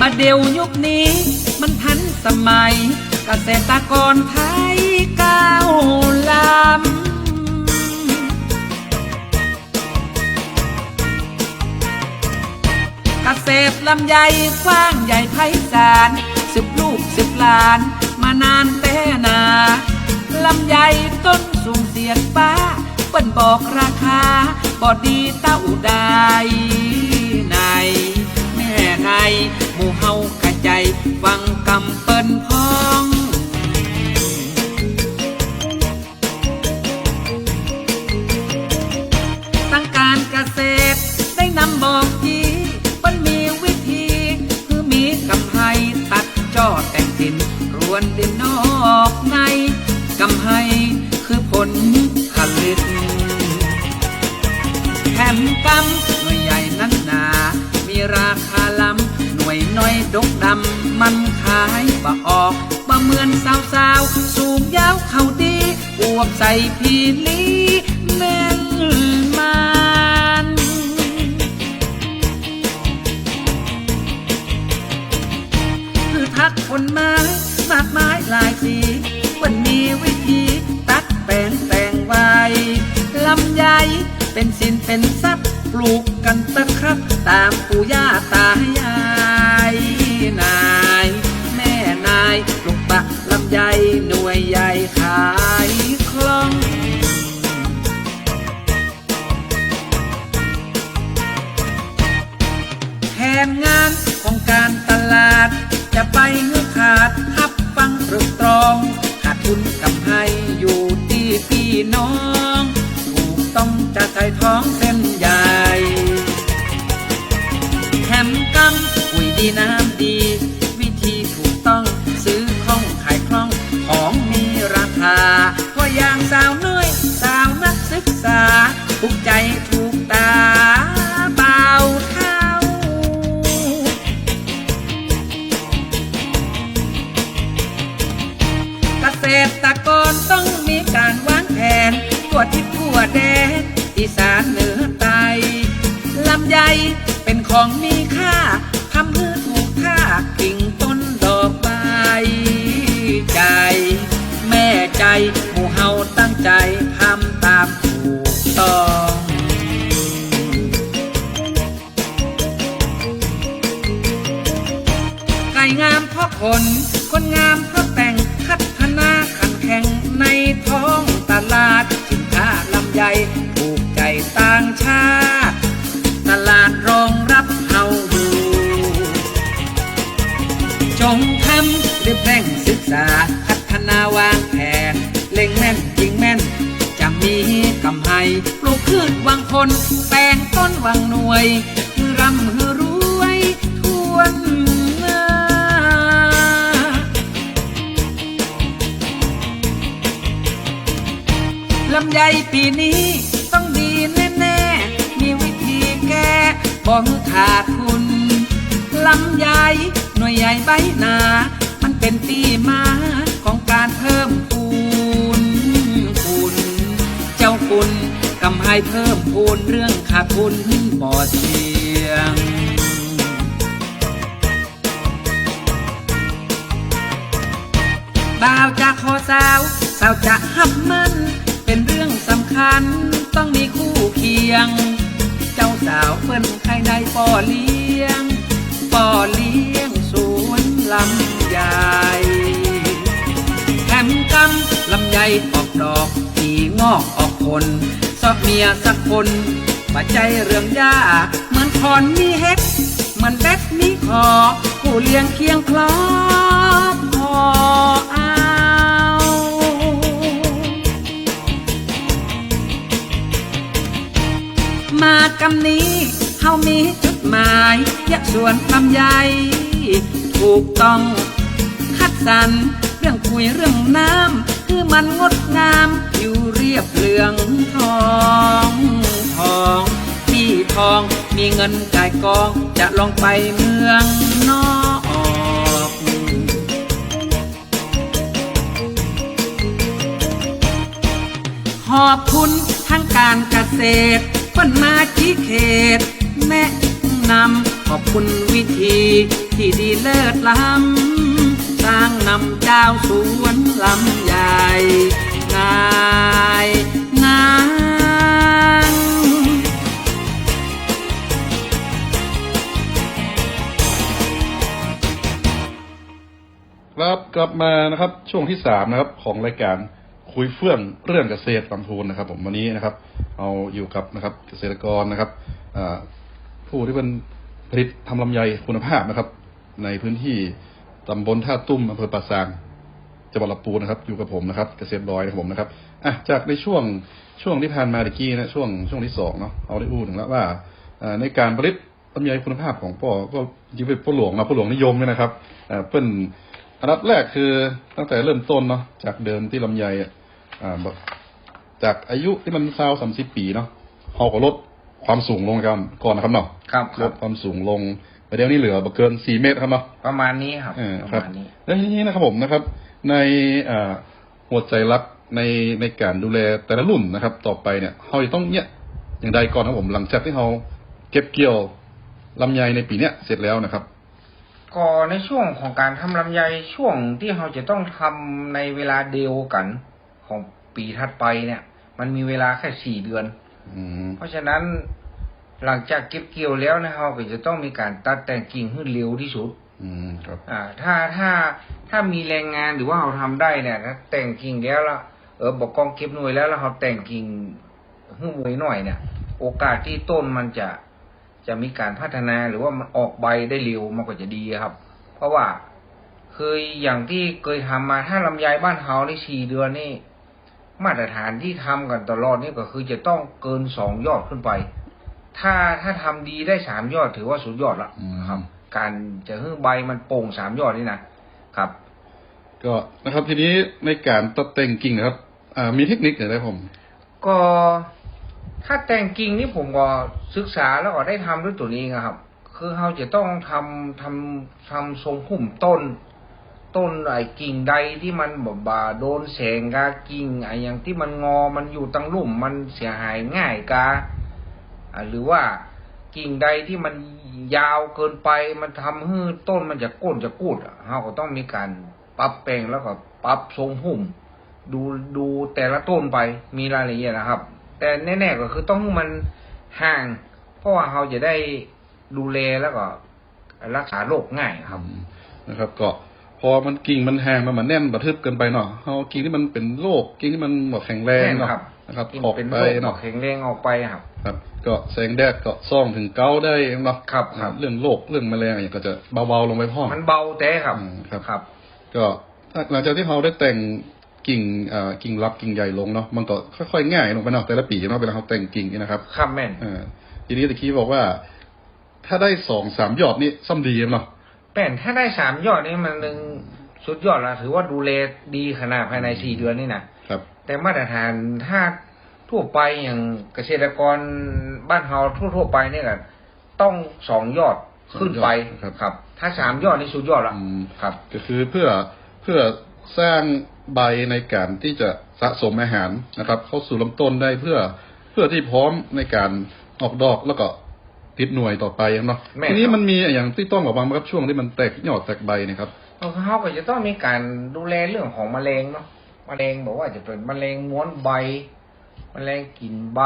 มาเดี๋ยวยุคนี้มันทันสมัยเกษตรกรไทยก้าวล้ำเกษตรลำไยกว้างใหญ่ไพศาล10 ลูก10 หลานมานานแต่นาลำไยต้นสูงเสียดฟ้าเปิ้นบอกราคาบ่ดีเต้าใดในแม่ไงหมู่เฮากะใจฟังกำเปิ้นพ้องตั้งการเกษตรได้นำบอกทีมันมีวิธีคือมีกำไห้ตัดจอดแต่งดินรวนดินนอกในกำไห้คือผลผลิตแถมกำหน่วยใหญ่นั้นหนามีราคาล้ำหน่วยน้อยดกดำมันขายบ่ออกบ่เหมือนสาวๆสูงยาวเข่าดีอวบใส่พีลีแม่นมันคือทักคนไม้มากมายหลายสีวันมีวิธีตัดแต่งไว้ลำไยเป็นสินเป็นทรัพย์ปลูกกันตะครับตามปู่ย่าตายายนายแม่นายปลูกปะลำไยหน่วยใหญ่ขายคล่องแผนงานของการตลาดจะไปเงื่อขาดฮับฟังตรึกตรองขาดทุนกับให้อยู่ที่พี่น้องถูกต้องจะใส่ท้องเส้นใหญ่แถมกำปุ๋ยดีน้ำดีวิธีถูกต้องซื้อคล่องขายคล่องของมีราคาเพราะอย่างสาวน้อยสาวนักศึกษาถูกใจถูกตาเบาเท่าเกษตรกรต้องมีการวางแผนทั่วทิศทั่วแดนอีสานเหนือใต้ลำไยเป็นของมีค่าทำให้ถูกค่ากิ่งต้นดอกใบใจแม่ใจหมู่เฮาตั้งใจทำตามถูกต้องไก่งามเพราะคนงามเพราะแต่งพัฒนาขันแข่งในท้องตลาดสินค้าลำไยถูกใจต่างชาติตลาดรองรับเฮาอยู่จงทำรีบเร่งศึกษาพัฒนาวางแผนเล็งแม่นยิงแม่นจะมีกำไรปลูกพืชวางคนแปลงต้นวางหน่วยคือร่ำคือรวยทั่วหน้า ปีนี้ต้องดีแน่ๆมีวิธีแก้บ่ให้ขาดทุนลำไยหน่วยใหญ่ใบหนามันเป็นปีมาของการเพิ่มพูนเจ้าคุณกำให้เพิ่มพูนเรื่องขาดทุนบ่เที่ยงบ่าวจะขอสาวจะหับมันเป็นเรื่องสำคัญต้องมีคู่เคียงเจ้าสาวเพิ่นใครได้ป่อเลี้ยงสวนลำไยแถมกำลำไยออกดอกปีงอกออกผลสอบเมียสักคนปัจจัยเรื่องยาเหมือนคอนมีเฮ็ดมันเบ็ดมีคอผู้เลี้ยงเคียงคลอบพอเอามากำนี้เฮามีจุดหมายอยากสวนลำไยถูกต้องคัดสรรเรื่องคุยเรื่องน้ำคือมันงดงามอยู่เรียบเหลืองทองที่ทองมีเงินจ่ายกองจะลองไปเมืองนอกขอบคุณทางการเกษตรเพิ่นมาชี้เขตแนะนำขอบคุณวิธีที่ดีเลิศล้ำสร้างนำเจ้าสวนลำใหญ่ง่ายครับกลับมานะครับช่วงที่3นะครับของรายการคุยเฟื่องเรื่องเกษตรลำพูนนะครับผมวันนี้นะครับเอาอยู่กับนะครับเกษตรกรนะครับผู้ที่เป็นผลิตทำลำไยคุณภาพนะครับในพื้นที่ตำบลท่าตุ้มอำเภอป่าซางจังหวัดลำพูนนะครับอยู่กับผมนะครับเกษตรบอยนะครับผมนะครับจากในช่วงที่ผ่านมาตะกี้นะช่วงที่2เนาะเอาได้พูดถึงแล้วว่าในการผลิตลำไยคุณภาพของพ่อก็จริงๆเป็นพ่อหลวงนิยมเนี่ยนะครับเป็นอันดับแรกคือตั้งแต่เริ่มต้นเนาะจากเดิมที่ลำไยจากอายุที่มัน30 ปีเนาะเขาก็ลดความสูงลงก่อนนะครับเนาะลดความสูงลงแต่เดี๋ยวนี้เหลือเกิน4 เมตรครับเนาะประมาณนี้ครับประมาณนี้แล้วทีนี้นะครับผมนะครับในหัวใจรักในการดูแลแต่ละรุ่นนะครับต่อไปเนี่ยเขาจะต้องเนี่ยอย่างใดก่อนครับผมหลังจากที่เขาเก็บเกี่ยวลำไยในปีเนี้ยเสร็จแล้วนะครับก็ในช่วงของการทำลำไยช่วงที่เราจะต้องทำในเวลาเดียวกันของปีถัดไปเนี่ยมันมีเวลาแค่4 เดือนเพราะฉะนั้นหลังจากเก็บเกี่ยวแล้วนะเราก็จะต้องมีการตัดแต่งกิ่งให้เร็วที่สุดครับถ้ามีแรงงานหรือว่าเราทำได้เนี่ยถ้าแต่งกิ่งแล้วละบอกกองเก็บหน่วยแล้วเราแต่งกิ่งให้ไวหน่อยเนี่ยโอกาสที่ต้นมันจะมีการพัฒนาหรือว่ามันออกใบได้เร็วมันก็จะดีครับเพราะว่าเคยอย่างที่เคยทำมาถ้าลำไยบ้านเฮาใน4 เดือนนี่มาตรฐานที่ทำกันตลอดนี่ก็คือจะต้องเกิน2 ยอดขึ้นไปถ้าทำดีได้3 ยอดถือว่าสุดยอดละครับการจะให้ใบมันโป่ง3 ยอดนี่นะครับก็นะครับทีนี้ในการตัดแต่งกิ่งนะครับมีเทคนิคอะไรผมก็ถ้าแต่งกิ่งนี่ผมก็ศึกษาแล้วก็ได้ทำด้วยตัวเองครับคือเราจะต้องทำทรงพุ่มต้นไอ้กิ่งใดที่มันบ่าโดนแสงกากิ่งไอ้อย่างที่มันงอมันอยู่ตั้งลุ่มมันเสียหายง่ายกาหรือว่ากิ่งใดที่มันยาวเกินไปมันทำให้ต้นมันจะก้นจะกูดเราก็ต้องมีการปรับแปลงแล้วก็ปรับทรงพุ่มดูแต่ละต้นไปมีรายละเอียดนะครับแต่แน่ๆก็คือต้องมันห่างเพราะว่าเราจะได้ดูแลแล้วก็รักษาโรคง่ายครับนะครับก็พอมันกิ่งมันห่างมันแน่นบะทึบเกินไปเนาะเอากิ่งที่มันเป็นโรคกิ่งที่มันหมดแข็งแรงเนาะนะครับออกไปเนาะแข็งแรงออกไปครับก็แสงแดดก็ซ่องถึง9ได้เนาะครับเรื่องโรคเรื่องแมลงอะไรก็จะเบาๆลงไปพ่อมันเบาแต่ครับครับก็หลังจากที่เราได้แต่งกิ่งรับกิ่งใหญ่ลงเนาะมันก็ค่อยๆง่ายลงไปเนาะแต่ละปีเนาะเวลาเราแต่งกิ่งนี่นะครับครับแม่นทีนี้ตะกี้บอกว่าถ้าได้2-3 ยอดนี่ซ้ำดีเนาะแม่นถ้าได้3 ยอดนี่มันนึงสุดยอดละถือว่าดูแลดีขนาดภายใน4 เดือนนี่นะครับแต่มาตรฐานถ้า ทั่วไปอย่างเกษตรกรบ้านเฮาทั่วไปเนี่ยก็ต้อง2 ยอดขึ้นไปครับ ถ้า3 ยอดนี่สุดยอดละครับ ก็คือเพื่อสร้างใบในการที่จะสะสมอาหารนะครับ เข้าสู่ลำต้นได้เพื่อที่พร้อมในการออกดอกแล้วก็ติดหน่วยต่อไปเนาะทีนี้มันมีอย่างที่ต้องระวังครับช่วงที่มันแตกยอดแตกใบนะครับเขาก็จะต้องมีการดูแลเรื่องของแมลงเนาะแมลงบอกว่าจะเป็นแมลงม้วนใบแมลงกินใบ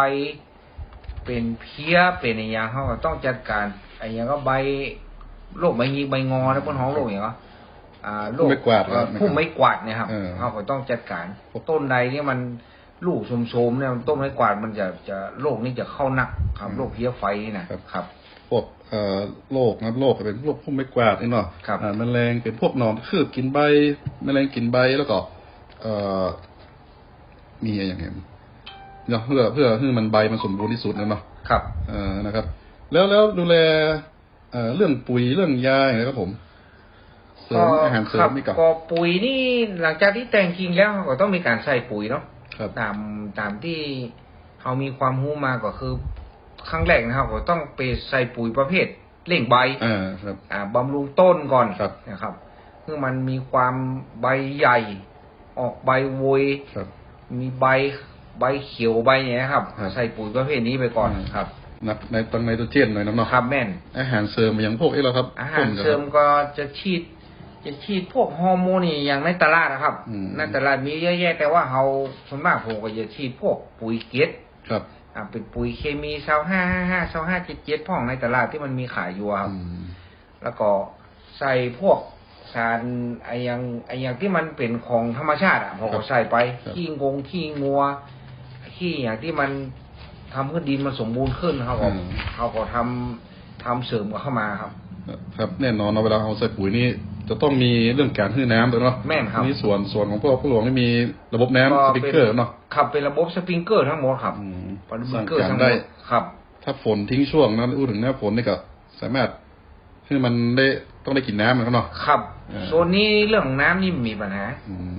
เป็นเพี้ยเป็นอะไรอย่างเขาก็ต้องจัดการอะไรอย่างก็ใบโรคใบยีใบงอแล้วบนห้องโรคอย่างก็โรคผู้ไม้กวาดเนี่ยครับเขาก็ต้องจัดการต้นใดที่มันลูกโสมๆเนี่ยต้นไม้กวาดมันจะโรคนี้จะเข้านักครับโรคเพี้ยไฟนะครับพวกโรคเป็นพวกพุ่มไม้กวาดนี่เนาะแมลงเป็นพวกหนอนคืบกินใบแมลงกินใบแล้วก็มีอะไรอย่างเงี้ยเนาะเพื่อให้มันใบมันสมบูรณ์ที่สุดเนาะครับนะครับแล้วดูแลเรื่องปุ๋ยเรื่องยาอย่างไรครับผมเสริมอาหารเสริมนี่ก็ปุ๋ยนี่หลังจากที่แต่งกิ่งแล้วก็ต้องมีการใส่ปุ๋ยเนาะตามที่เขามีความรู้มาก็คือครั้งแรกนะครับก็ต้องไปใส่ปุ๋ยประเภทเร่งใบบำรุงต้นก่อนนะครับเพื่อมันมีความใบใหญ่ออกใบโวยมีใบเขียวใบอย่างนี้ครับใส่ปุ๋ยประเภทนี้ไปก่อนครับในตังไนโตรเจนหน่อยเนาะครับแม่นอาหารเสริมอย่างพวกเราครับอาหารเสริมก็จะฉีดพวกฮอร์โมนนี่อย่างในตลาดนะครับในตลาดมีเยอะแยะแต่ว่าเราส่วนมากผมก็จะฉีดพวกปุ๋ยเกล็ดครับเป็นปุ๋ยเคมี2555 2577พ่องในตลาดที่มันมีขายอยู่ครับแล้วก็ใส่พวกสารไออย่างที่มันเป็นของธรรมชาติผมก็ใส่ไปขี้งัวขี้อย่างที่มันทำให้ดินมันสมบูรณ์ขึ้นเขาก็ทำเสริมเข้ามาครับครับแน่นอนเวลาเราใส่ปุ๋ยนี่จะต้องมีเรื่องการให้น้ำด้วยเนาะแม่นครับนี่ส่วนของพวกผู้หลวงนี่มีระบบน้ำสปริงเกอร์เนาะครับเป็นระบบสปริงเกอร์ทั้งหมดครับสปริงเกอร์ทั้งหมดครับถ้าฝนทิ้งช่วงนั้นพูดถึงหน้าฝนนี่ก็สามารถให้มันได้ต้องได้กินน้ำมันเนาะครับโซนนี้เรื่องน้ำนี่มีปัญหา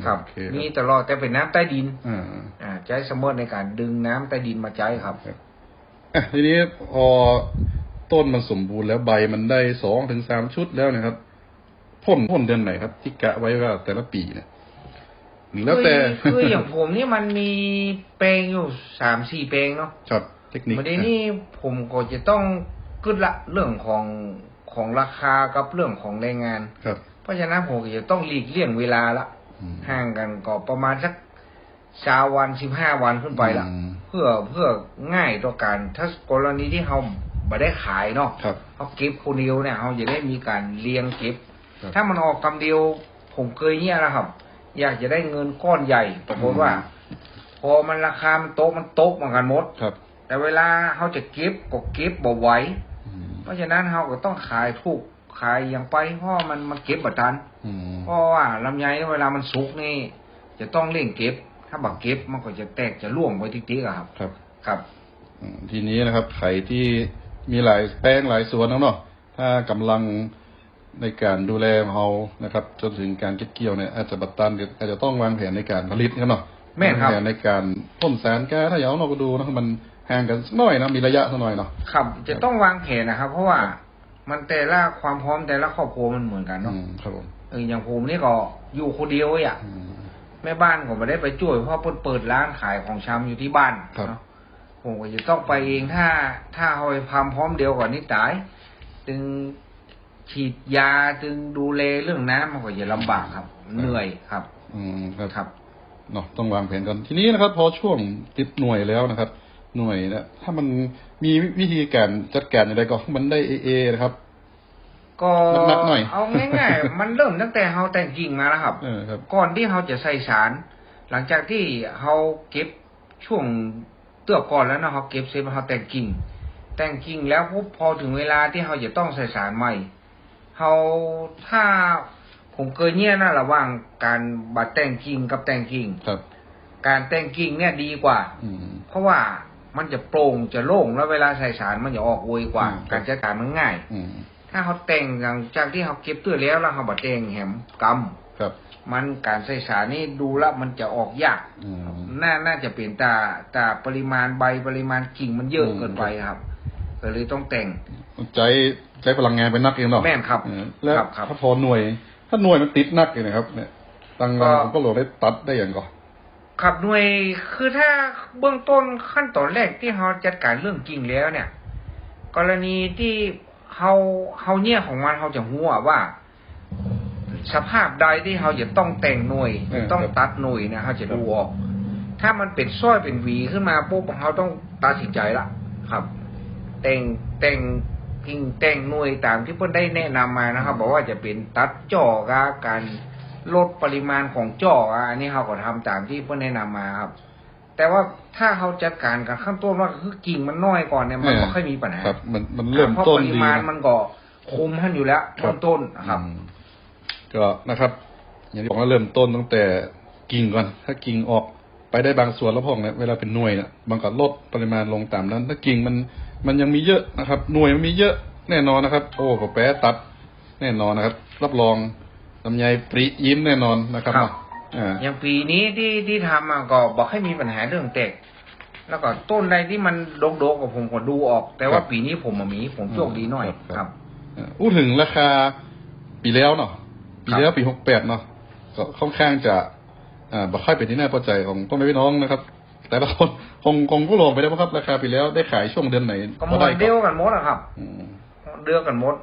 ครับมีตลอดแต่เป็นน้ำใต้ดินใช้สมมติในการดึงน้ำใต้ดินมาใช้ครับทีนี้พอต้นมันสมบูรณ์แล้วใบมันได้2-3 ชุดแล้วนะครับพ่นเดือนไหนครับที่กะไว้ว่าแต่ละปีเนี่ยแล้วแต่คืออย่างผมนี่มันมีแปลงอยู่ 3-4 แปลงเนาะครับเทคนิคประเด็นนี้ผมก็จะต้องกึดละเรื่องของราคากับเรื่องของแรงงานครับเพราะฉะนั้นผมก็จะต้องหลีกเลี่ยงเวลาละห่างกันก็ประมาณสัก20 วัน15 วันขึ้นไปละเพื่อง่ายต่อการถ้ากรณีที่เขาไม่ได้ขายเนาะเขาเก็บคนเดียวเนี่ยเขาจะได้มีการเลี้ยงเก็บถ้ามันออกกำเดียวผมเคยเนี่ยนะครับอยากจะได้เงินก้อนใหญ่ปรากฏว่าพอมันราคามันโต๊ะเหมือนกันหมดแต่เวลาเขาจะเก็บก็เก็บบ่ไหวเพราะฉะนั้นเขาก็ต้องขายถูกขายอย่างไปเพราะมันเก็บบ่ทันเพราะว่าลำไยเวลามันสุกนี่จะต้องเร่งเก็บถ้าบักเก็บมันก็จะแตกจะร่วงไปติ๊กๆครับครับทีนี้นะครับไข่ที่มีหลายแปลงหลายสวนเนาะถ้ากำลังในการดูแลเรานะครับจนถึงการเก็บเกี่ยวเนี่ยอาจจะบัดตันอาจจะต้องวางแผนในการผลิตกันเนาะแม่ครับในการพ่นสารแก้ถ้าอย่างเราก็ดูนะมันห่างกันน้อยนะมีระยะสักหน่อยเนาะครับจะต้องวางแผนนะครับเพราะว่ามันแต่ละความพร้อมแต่ละครอบครัวมันเหมือนกันเนาะครับผมอย่างผมนี่ก็อยู่คนเดียวอ่ะแม่บ้านผมไม่ได้ไปช่วยเพราะเปิดร้านขายของชำอยู่ที่บ้านเนาะผมก็จะต้องไปเองถ้าเอาไปความพร้อมเดียวก่อนนี่ตายถึงฉีดยาถึงดูแลเรื่องน้ำมันก็จะลำบากครับเหนื่อยครับครับเนาะต้องวางแผนกันทีนี้นะครับพอช่วงติดหน่วยแล้วนะครับหน่วยนะถ้ามันมีวิธีการจัดการอะไรก็มันได้นะครับก็เอาง่ายๆมันเริ่มตั้งแต่เราแต่งกิ่งมาแล้วครับก่อนที่เราจะใส่สารหลังจากที่เราเก็บช่วงเตือกก่อนแล้วนะเราเก็บเสร็จเราแต่งกิ่งแล้วพอถึงเวลาที่เราจะต้องใส่สารใหม่เราถ้าผมเคยเนี่ยนะระหว่างการบัดแต่งกิ่งกับแต่งกิ่งการแต่งกิ่งเนี่ยดีกว่าเพราะว่ามันจะโปร่งจะโล่งแล้วเวลาใส่สารมันจะออกไวกว่าการจัดการมันง่ายถ้าเขาแต่งหลังจากที่เขาเก็บตัวแล้วเขาบัดแต่งแหมก ครับ มันการใส่สารนี่ดูแล้วมันจะออกยากน่าจะเป็นแต่ปริมาณใบปริมาณกิ่งมันเยอะเกินไปครับก็เลยต้องแต่งใช้พลังงานเป็นนักเองเนาะแม่นครับแล้วถ้าพอหน่วยถ้าหน่วยมันติดนักเลยนะครับเนี่ยตั้งผมก็โหลดได้ตัดได้อย่างก่อนครับหน่วยคือถ้าเบื้องต้นขั้นตอนแรกที่เราจัดการเรื่องกิ่งแล้วเนี่ยกรณีที่เขาเนี่ยของมันเขาจะหัวว่าสภาพใดที่เขาจะต้องแต่งหน่วยต้องตัดหน่วยนะเขาจะดูออกถ้ามันเป็นสร้อยเป็นหวีขึ้นมาปุ๊บเขาต้องตัดสินใจละครับแต่งกิ่งแต่งหน่วยตามที่เพิ่นได้แนะนำมานะครับบอกว่าจะเป็นตัดจ่อการลดปริมาณของจ่ออันนี้เขาก็ทำตามที่เพิ่นแนะนำมาครับแต่ว่าถ้าเขาจัดการกันขั้นต้นว่าคือกิ่งมันน้อยก่อนเนี่ยมันไม่ค่อยมีปัญหาครับมันเริ่มต้นดีเพราะปริมาณมันก็คุมท่านอยู่แล้วต้นครับก็นะครับอย่างที่บอกว่าเริ่มต้นตั้งแต่กิ่งก่อนถ้ากิ่งออกไปได้บางส่วนแล้วพองเนี่ยเวลาเป็นหน่วยเนี่ยบางก็ลดปริมาณลงตามนั้นถ้ากิ่งมันยังมีเยอะนะครับหน่วยมันมีเยอะแน่นอนนะครับโอ้ก็แปะตัดแน่นอนนะครับรับรองลำไยปริยิ้มแน่นอนนะครับอย่างปีนี้ที่ทำก็บอกให้มีปัญหาเรื่องแตกแล้วก็ต้นใดที่มันโดกๆกับผมก็ดูออกแต่ว่าปีนี้ผมโชคดีหน่อยครับพูดถึงราคาปีแล้วเนาะปีแล้วปี68เนาะก็ค่อนข้างจะบ่ค่อยเป็นที่น่าพอใจของพ่อแม่พี่น้องนะครับแต่ละคนคงก็ลงไปแล้วครับราคาปีแล้วได้ขายช่วงเดือนไหนก็หมดเดียวกันหมดครับเดือนกันหมด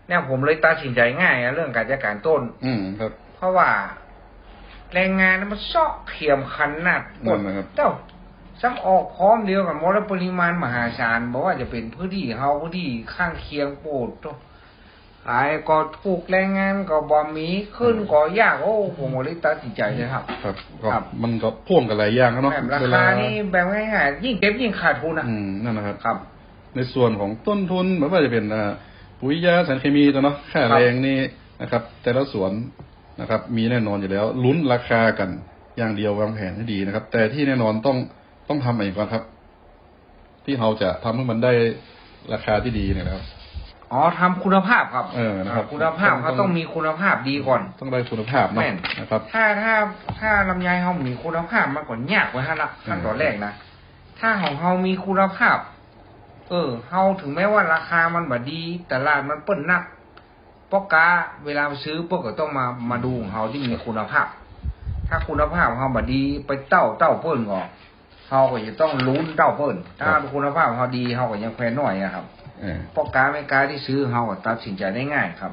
เนี่ยผมเลยตัดสินใจง่ายเรื่องการจัดการต้นครับเพราะว่าแรงงานมันเซาะเขียมขันนัดหมดเจ้าซ้ำออกพร้อมเดียวกันหมดแล้วปริมาณมหาศาลบอกว่าจะเป็นพื้นที่เฮาพื้นที่ข้างเคียงโปดขายก็ถูกแรงงานก็บ่มีขึ้นก็ยากโอ้ผมเลยตัดสินใจเลยครับครับมันก็พ่วงกับหลายอย่างเนาะราคานี่แบบง่ายๆยิ่งเก็บยิ่งขาดทุนนั่นนะครับครับในส่วนของต้นทุนไม่ว่าจะเป็นปุ๋ยยาสารเคมีตัวเนาะค่าแรงนี่นะครับแต่ละสวนนะครับมีแน่นอนอยู่แล้วลุ้นราคากันอย่างเดียววางแผนให้ดีนะครับแต่ที่แน่นอนต้องทำอะไรก่อนครับที่เราจะทำให้มันได้ราคาที่ดีเนี่ยนะครับทำคุณภาพครับนะครับคุณภาพเขาต้องมีคุณภาพดีก่อนต้องได้คุณภาพนะครับถ้าลำไยเขามีคุณภาพมาก่อนยากกว่าขั้นตอนแรกนะถ้าของเขามีคุณภาพเขาถึงแม้ว่าราคามันบ่ดีแต่ร้านมันเปิ้นนักปกาเวลาซื้อพวกก็ต้องมาดูของเขาที่มีคุณภาพถ้าคุณภาพเขาบ่ดีไปเต้าเปิ้นก็เขาก็จะต้องลุ้นเต้าเปิ้นถ้าคุณภาพเขาดีเขาก็ยังแพงน้อยครับปกาไม่กาที่ซื้อเขาก็ตัดสินใจได้ง่ายครับ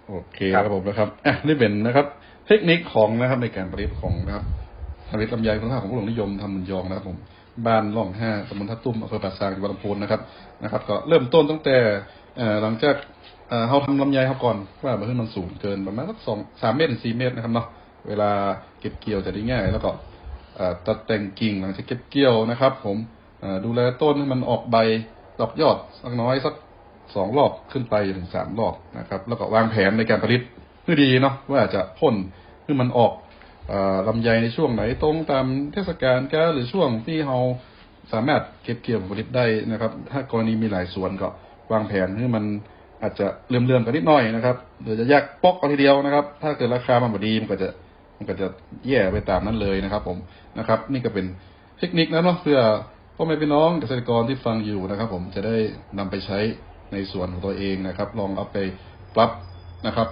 โอเคครับผมนะครับนี่เป็นนะครับเทคนิคของนะครับในการผลิตของนะครับผลิตลำไยคุณภาพของผู้หลวงนิยมทำบุญยองนะครับผมบ้านร่อง5ตำบลท่าตุ้มอำเภอป่าซางจังหวัดลำพูนนะครับก็เริ่มต้นตั้งแต่หลังจากเขาทำลำไยเขาก่อนว่าเมื่อมันสูงเกินประมาณสัก3 เมตรถึง4 เมตรนะครับเนาะเวลาเก็บเกี่ยวจะได้ง่ายแล้วก็ตัดแต่งกิ่งหลังจากเก็บเกี่ยวนะครับผมดูแลต้นให้มันออกใบดอกยอดสักน้อยสัก2 รอบขึ้นไปถึง3 รอบนะครับแล้วก็วางแผนในการผลิตให้ดีเนาะว่าจะพ่นให้มันออกลำไยในช่วงไหนตรงตามเทศกาลก็หรือช่วงที่เราสามารถเก็บเกี่ยวผลิตได้นะครับถ้ากรณีมีหลายสวนก็วางแผนให้มันอาจจะเลื่อมกันนิดหน่อยนะครับหรือจะแยกปอกเอาทีเดียวนะครับถ้าเกิดราคามันบ่ดีมันก็จะแย่ไปตามนั้นเลยนะครับผมนะครับนี่ก็เป็นเทคนิคนะเนาะเพื่อพ่อแม่พี่น้องเกษตรกรที่ฟังอยู่นะครับผมจะได้นำไปใช้ในสวนของตัวเองนะครับลองเอาไปปรับนะครับ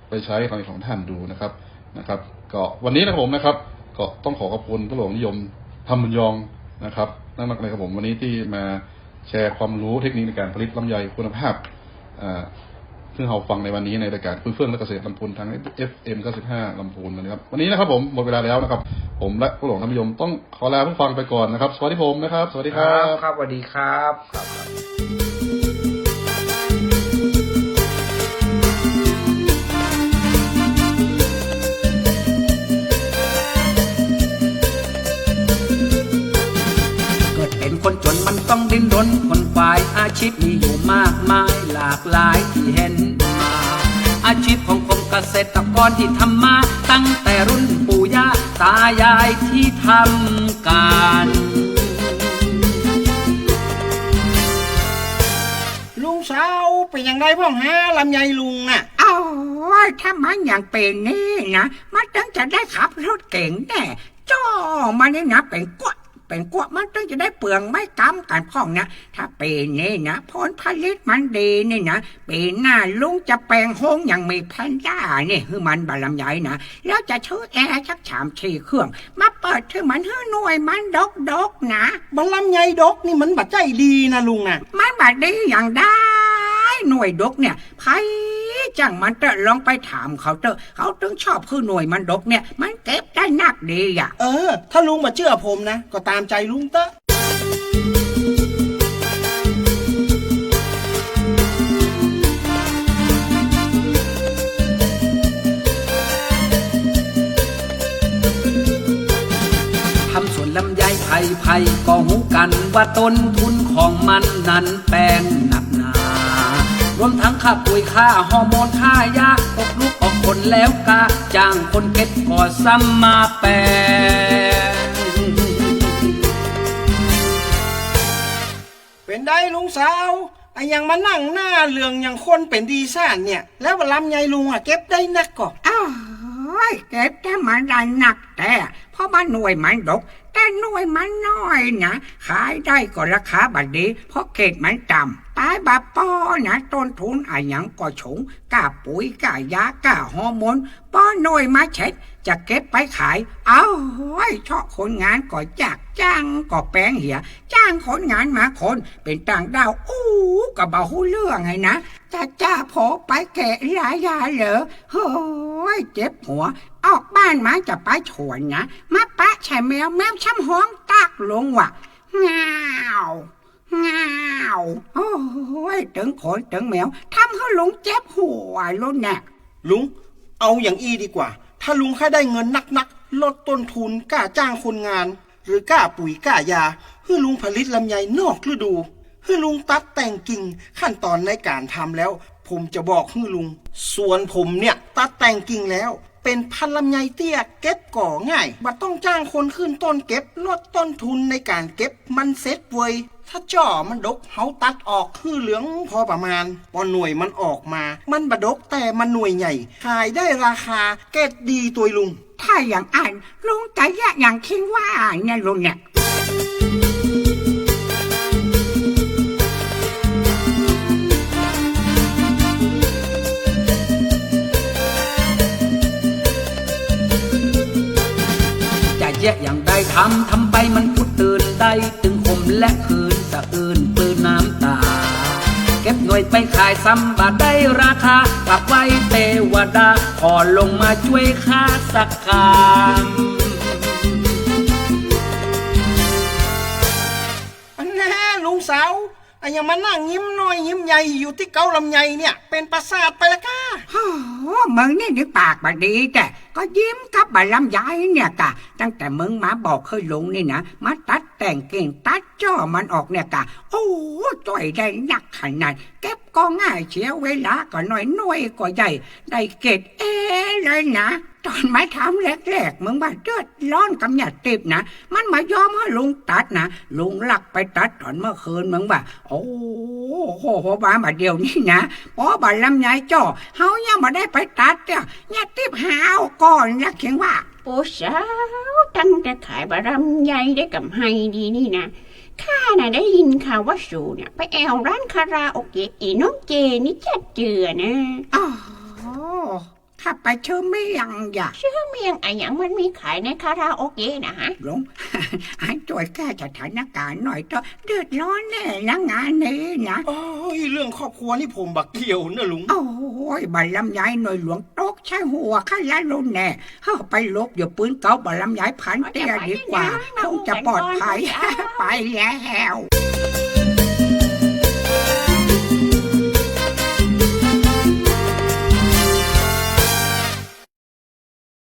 ไปใช้ของท่านดูนะครับก็วันนี้นะครับผมนะครับก็ต้องขอบคุณผู้หลวงนิยมทำบุญยองนะครับนั่นมากเลยครับผมวันนี้ที่มาแชร์ความรู้เทคนิคในการผลิตลำไยคุณภาพซึ่งเราฟังในวันนี้ในรายการคุยเฟื่องและเกษตรลำพูนทาง FM 95ลำพูนนะครับวันนี้นะครับผมหมดเวลาแล้วนะครับผมและผู้หลวงนิยมต้องขอลาผู้ฟังไปก่อนนะครับสวัสดีผมนะครับสวัสดีครับครับสวัสดีครับคนจนมันต้องดิ้นรนคนฝ่ายอาชีพมีอยู่มากมายหลากหลายที่เห็นมาอาชีพของผมเกษตรกรที่ทำมาตั้งแต่รุ่นปู่ย่าตายายที่ทำการลุงเช้าเป็นอย่างไรพ่องฮะลำไยลุงน่ะเอา อ๋อถ้ามันอย่างเป็นนี่นะมันต้องจะได้ขับรถเก่งแน่จ้อมันนี่นะเป็นกวมันต้องจะได้เปลืองไม่กำกันพ่องนะถ้าเป็นนี่นะผลผลิตมันดีนี่นะปีหน้าลุงจะแปลงโฮงอย่างมีแพนด้าเนี่ยคือมันบาลำไยนะแล้วจะชื่อแอร์ชัก3-4 เครื่องมาเปิดคือมันให้หน่วยมันดกนะ บะลำไยดกนี่มันบัดใจดีนะลุงนะ มันบาดดีอย่างได้หน่วยดกเนี่ยไผจังมันเตอะลองไปถามเขาเตอะเขาถึงชอบคือหน่วยมันดกเนี่ยมันเก็บได้นักดีอ่ะ ถ้าลุงมาเชื่อผมนะก็ตามใจลุงเตอะ ทำสวนลำไยไผ่ก็หูกันว่าต้นทุนของมันนั้นแพงหนักหนารวมทั้งค่าปุ๋ยค่าฮอร์โมนค่ายาออกลูกออกผลแล้วกาจ้างคนเก็บก่อซ้ำมาแปลง เป็นได้ลุงสาวไอ้ยังมานั่งหน้าเรื่องอย่างคนเป็นดีซ่านเนี่ย แล้วบะลำไยลุงเก็บได้นักก่อ อ้าวเก็บได้มันได้หนักแต่เพราะมันหน่วยมันดกแต่หน่วยมันน้อยนะขายได้ก็ราคาบัดดีเพราะเกรดมันต่ำตายบาปอนะต้นทุนอะไรยังก็สูงกล้าปุ๋ยกล้ายากล้าฮอร์โมนป้อหน่วยมาเช็ดจะเก็บไปขายเอาชอบคนงานก็จากจ้างก็แปลงเหียจ้างคนงานมาคนเป็นต่างดาวก็บ่ฮู้เรื่องไงนะจ้าพอไปแกะหลายยาเหรอเฮ้ยเจ็บหัวออกบ้านมาจะไปชวนนะมาปะใช่แมวช้ำห้องตักลงว่ะงาวโอ้ยถึงคนถึงแมวทำให้ลุงเจ็บหัวลุ้นแน่ ลุงเอาอย่างอี้ดีกว่า ถ้าลุงแค่ได้เงินนักลดต้นทุนกล้าจ้างคนงาน หรือกล้าปุ๋ยกล้ายาให้ลุงผลิตลำไยนอกฤดูให้ลุงตัดแต่งกิ่งขั้นตอนในการทำแล้ว ผมจะบอกให้ลุงส่วนผมเนี่ยตัดแต่งกิ่งแล้วเป็นพันธุ์ลำไยเตี้ยเก็บก่อง่ายบัดต้องจ้างคนขึ้นต้นเก็บลดต้นทุนในการเก็บมันเซ็ตเว้ยถ้าจ่อมันดกเฮาตัดออกคือเหลืองพอประมาณพอหน่วยมันออกมามันบดกแต่มันหน่วยใหญ่ขายได้ราคาเก็ดดีตัวลุง ถ้าอย่างอ่านลุงแต่อย่างคิดว่าเนี่ยลุงเนี่ย แยกอย่างใดทำไปมันพุดตื่นได้ตึงคมและคืนสะอื่นปืนน้ำตาเก็บหน่วยไปขายซ้ำบาทได้ราคาฝากไว้เทวดาขอลงมาช่วยค่าสักคอันแน่ลุงสาวไอ้ยังมานั่งยิ้มน้อยยิ้มใหญ่อยู่ที่เกาลำไยเนี่ยเป็นประสาทไปละก้า โอ้มึงนี่นึกปากบาดีแต่ก็ยิ้มกับบาลำไยเนี่ยกะตั้งแต่มึงมาบอกเคยลุงนี่นะมาตัดแต่งกิ่งตัดจ้อมันออกเนี่ยกะโอ้จ่อยได้หนักขนาดเก็บก็ง่ายเชียวเวลาก็น้อยหน่วยก็ใหญ่ได้เกรดเลยนะตอนมาทำแรกๆมึงว่าเดือดร้อนกับหยาดติบนะมันมายอมให้ลุงตัดนะลุงลักไปตัดตอนเมื่อคืนมึงว่าโอ้โหบ้ามาเดียวนี่นะพอบาลำไยจ่อเฮายังมาได้ไปตัดเนี่ยหยาดติบหาวก่อนนะเขียงว่า โอ้สาวตั้งแต่ขายบะรำไยได้กำไรดีนี่นะข้าน่ะได้ยินข่าวว่าสูเนี่ยไปแอวร้านคาราโอเกะอีน้องเจนี่จัดเจือนะ อ๋อข้าไปเชื่อไม่ยังอยาก ชื่อเมียงอะไรอย่างมันมีขายในคาราโอเกะนะฮะ ลุง ให้ช่วยแก้สถานการณ์หน่อยเถอะเดือดร้อนแน่นะงานนี้นะ โอ้ยเรื่องครอบครัวนี่ผมบักเกี่ยวนะลุง โอ้ยบาลำไยหน่วยหลวงตกใช่หัวข้าละลุนแน่เฮ้าไปลบอยู่ปืนเก่าบาลำไยพันเตี้ยดีกว่าคงจะปลอดภัย ไปแล้ว